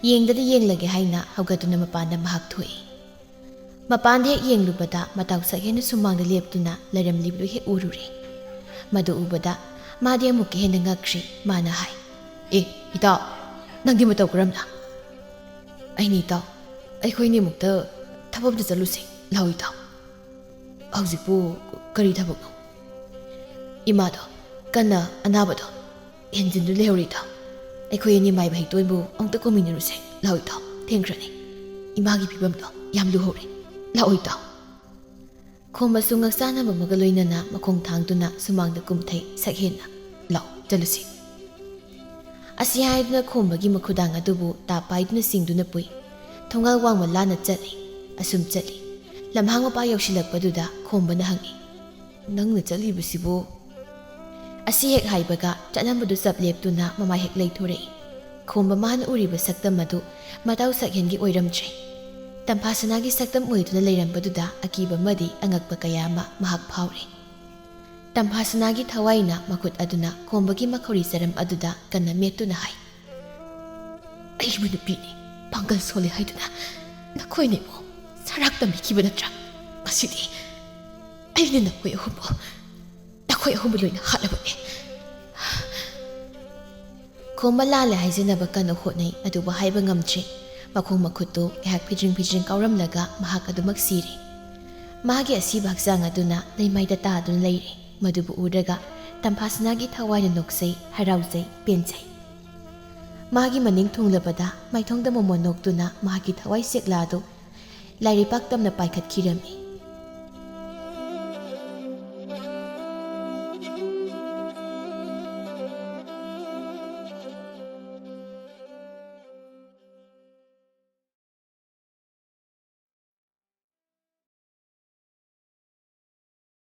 ꯌꯦꯡꯗꯗꯤ ꯌꯦꯡꯂꯒꯦ ꯍꯥꯏꯅ ꯍꯧꯒꯠꯇꯨꯅ ꯃꯄꯥꯟꯗ ꯃꯍꯥꯛ ꯊꯣꯛꯏ꯫ ꯃꯄꯥꯟꯗ ꯍꯦꯛ ꯌꯦꯡꯂꯨꯕꯗ ꯃꯇꯥꯎ ꯁꯛꯍꯦꯟꯅ ꯁꯨꯃꯥꯡꯗ ꯂꯦꯞꯇꯨꯅ ꯂꯩꯔꯝꯂꯤꯕꯗꯨ ꯍꯦꯛ ꯎꯔꯨꯔꯦ꯫ ꯃꯗꯨ ꯎꯕꯗ ꯃꯥꯗꯤ ꯑꯃꯨꯛꯀ ꯍꯦꯟꯅ ꯉꯛꯈ꯭ꯔꯤ꯫ ꯃꯥꯅ ꯍꯥꯏ, ꯑꯦ ꯏꯇꯥꯎ, ꯅꯪꯗꯤ ꯃꯇꯧ ꯀꯔꯝꯅ? ꯑꯩꯅꯤ ꯏꯇꯥꯎ, ꯑꯩꯈꯣꯏꯅꯤꯃꯨꯛꯇ ꯊꯕꯛ ꯑꯝꯇ ꯆꯠꯂꯨꯁꯦ꯫ ꯂꯥꯛꯑꯣ ꯏꯇꯥꯎ꯫ ꯍꯧꯖꯤꯛꯄꯨ ꯀꯔꯤ ꯊꯕꯛꯅꯣ? ꯏꯃꯥꯗꯣ ꯀꯟꯅ ꯑꯅꯥꯕꯗꯣ ꯍꯦꯟꯖꯤꯟꯗꯨꯅ ꯂꯩꯍꯧꯔꯤ ꯏꯇꯥꯎ꯫ ꯑꯩꯈꯣꯏ ꯑꯅꯤ ꯃꯥꯏꯕ ꯍꯩꯇꯣꯏꯕꯨ ꯑꯃꯨꯛꯇ ꯀꯣꯝꯃꯤꯟꯅꯔꯨꯁꯦ꯫ ꯂꯥꯛꯑꯣ ꯏꯇꯥꯎ, ꯊꯦꯡꯈ꯭ꯔꯅꯤ꯫ ꯏꯃꯥꯒꯤ ꯐꯤꯕꯝꯗꯣ ꯌꯥꯝ ꯂꯨꯍꯧꯔꯦ꯫ ꯂꯥꯛꯑꯣ ꯏꯇꯥꯎ꯫ ꯈꯣꯝꯕꯁꯨ ꯉꯛꯆꯥꯟꯅꯕ ꯑꯃꯒ ꯂꯣꯏꯅꯅ ꯃꯈꯣꯡ ꯊꯥꯡꯗꯨꯅ ꯁꯨꯃꯥꯡꯗ ꯀꯨꯝꯊꯩ ꯁꯛꯍꯦꯟꯅ꯫ ꯂꯥꯛꯑꯣ ꯆꯠꯂꯨꯁꯤ꯫ ꯑꯁꯤ ꯍꯥꯏꯗꯨꯅ ꯈꯣꯝꯕꯒꯤ ꯃꯈꯨꯗꯥꯡ ꯑꯗꯨꯕꯨ ꯇꯥ ꯄꯥꯏꯗꯨꯅ ꯆꯤꯡꯗꯨꯅ ꯄꯨꯏ꯫ ꯊꯣꯡꯒꯥꯜ ꯋꯥꯡꯃ ꯂꯥꯟꯅ ꯆꯠꯂꯤ꯫ ꯑꯁꯨꯝ ꯆꯠꯂꯤ꯫ ꯂꯝꯍꯥꯡ ꯃꯄꯥ ꯌꯧꯁꯤꯜꯂꯛꯄꯗꯨꯗ ꯈꯣꯝꯕꯅ ꯍꯪꯏ, ꯅꯪꯅ ꯆꯠꯂꯤꯕꯁꯤꯕꯨ? ꯑꯁꯤ ꯍꯦꯛ ꯍꯥꯏꯕꯒ ꯆꯠꯂꯝꯕꯗꯨ ꯆꯞ ꯂꯦꯞꯇꯨꯅ ꯃꯃꯥꯏ ꯍꯦꯛ ꯂꯩꯊꯣꯔꯛꯏ꯫ ꯈꯣꯝꯕ ꯃꯥꯅ ꯎꯔꯤꯕ ꯁꯛꯇꯝ ꯑꯗꯨ ꯃꯇꯥꯎ ꯁꯛꯍꯦꯟꯒꯤ ꯑꯣꯏꯔꯝꯗ꯭ꯔꯦ꯫ ꯇꯝꯐꯥꯁꯅꯥꯒꯤ ꯁꯛꯇꯝ ꯑꯣꯏꯗꯨꯅ ꯂꯩꯔꯝꯕꯗꯨꯗ ꯑꯀꯤꯕ ꯑꯃꯗꯤ ꯑꯉꯛꯄ ꯀꯌꯥ ꯑꯃ ꯃꯍꯥꯛ ꯐꯥꯎꯔꯤ꯫ ꯇꯝꯐꯥꯁꯅꯥꯒꯤ ꯊꯋꯥꯏꯅ ꯃꯈꯨꯠ ꯑꯗꯨꯅ ꯈꯣꯝꯕꯒꯤ ꯃꯈꯧꯔꯤ ꯆꯔꯝ ꯑꯗꯨꯗ ꯀꯟꯅ ꯃꯦꯠꯇꯨꯅ ꯍꯥꯏ, ꯑꯩꯕꯨ ꯅꯨꯄꯤꯅꯤ, ꯄꯥꯡꯒꯜ ꯁꯣꯜꯂꯤ ꯍꯥꯏꯗꯨꯅ ꯅꯈꯣꯏꯅꯕꯨ ꯁꯔꯥꯛ ꯇꯝꯕꯤꯈꯤꯕ ꯅꯠꯇ꯭ꯔꯥ? ꯉꯁꯤꯗꯤ ꯑꯩꯅ ꯅꯈꯣꯏ ꯑꯍꯨꯝꯕꯨ ꯂꯣꯏꯅ ꯍꯥꯠꯂꯕꯅꯦ꯫ ꯈꯣꯝꯕ ꯂꯥꯜꯂꯦ ꯍꯥꯏꯖꯅꯕ ꯀꯟꯅ ꯍꯣꯠꯅꯩ, ꯑꯗꯨꯕꯨ ꯍꯥꯏꯕ ꯉꯝꯗ꯭ꯔꯤ꯫ ꯃꯈꯣꯡ ꯃꯈꯨꯠꯇꯨ ꯉꯥꯏꯍꯥꯛ ꯐꯤꯗ꯭ꯔꯤꯡ ꯐꯤꯗ꯭ꯔꯤꯡ ꯀꯥꯎꯔꯝꯂꯒ ꯃꯍꯥꯛ ꯑꯗꯨꯃꯛ ꯁꯤꯔꯤ꯫ ꯃꯥꯒꯤ ꯑꯁꯤꯕ ꯍꯛꯆꯥꯡ ꯑꯗꯨꯅ ꯂꯩꯃꯥꯏꯗ ꯇꯥꯗꯨꯅ ꯂꯩꯔꯤ꯫ ꯃꯗꯨꯕꯨ ꯎꯔꯒ ꯇꯝꯐꯥꯁꯅꯥꯒꯤ ꯊꯋꯥꯏꯅ ꯅꯣꯛꯆꯩ, ꯍꯔꯥꯎꯖꯩ, ꯄꯦꯟꯖꯩ꯫ ꯃꯥꯒꯤ ꯃꯅꯤꯡ ꯊꯨꯡꯂꯕꯗ ꯃꯥꯏꯊꯣꯡꯗ ꯃꯣꯃꯣꯟ ꯅꯣꯛꯇꯨꯅ ꯃꯍꯥꯛꯀꯤ ꯊꯋꯥꯏ ꯆꯦꯛꯂꯥ ꯑꯗꯨ ꯂꯥꯏꯔꯩꯄꯥꯛ ꯇꯝꯅ ꯄꯥꯏꯈꯠꯈꯤꯔꯝꯃꯤ꯫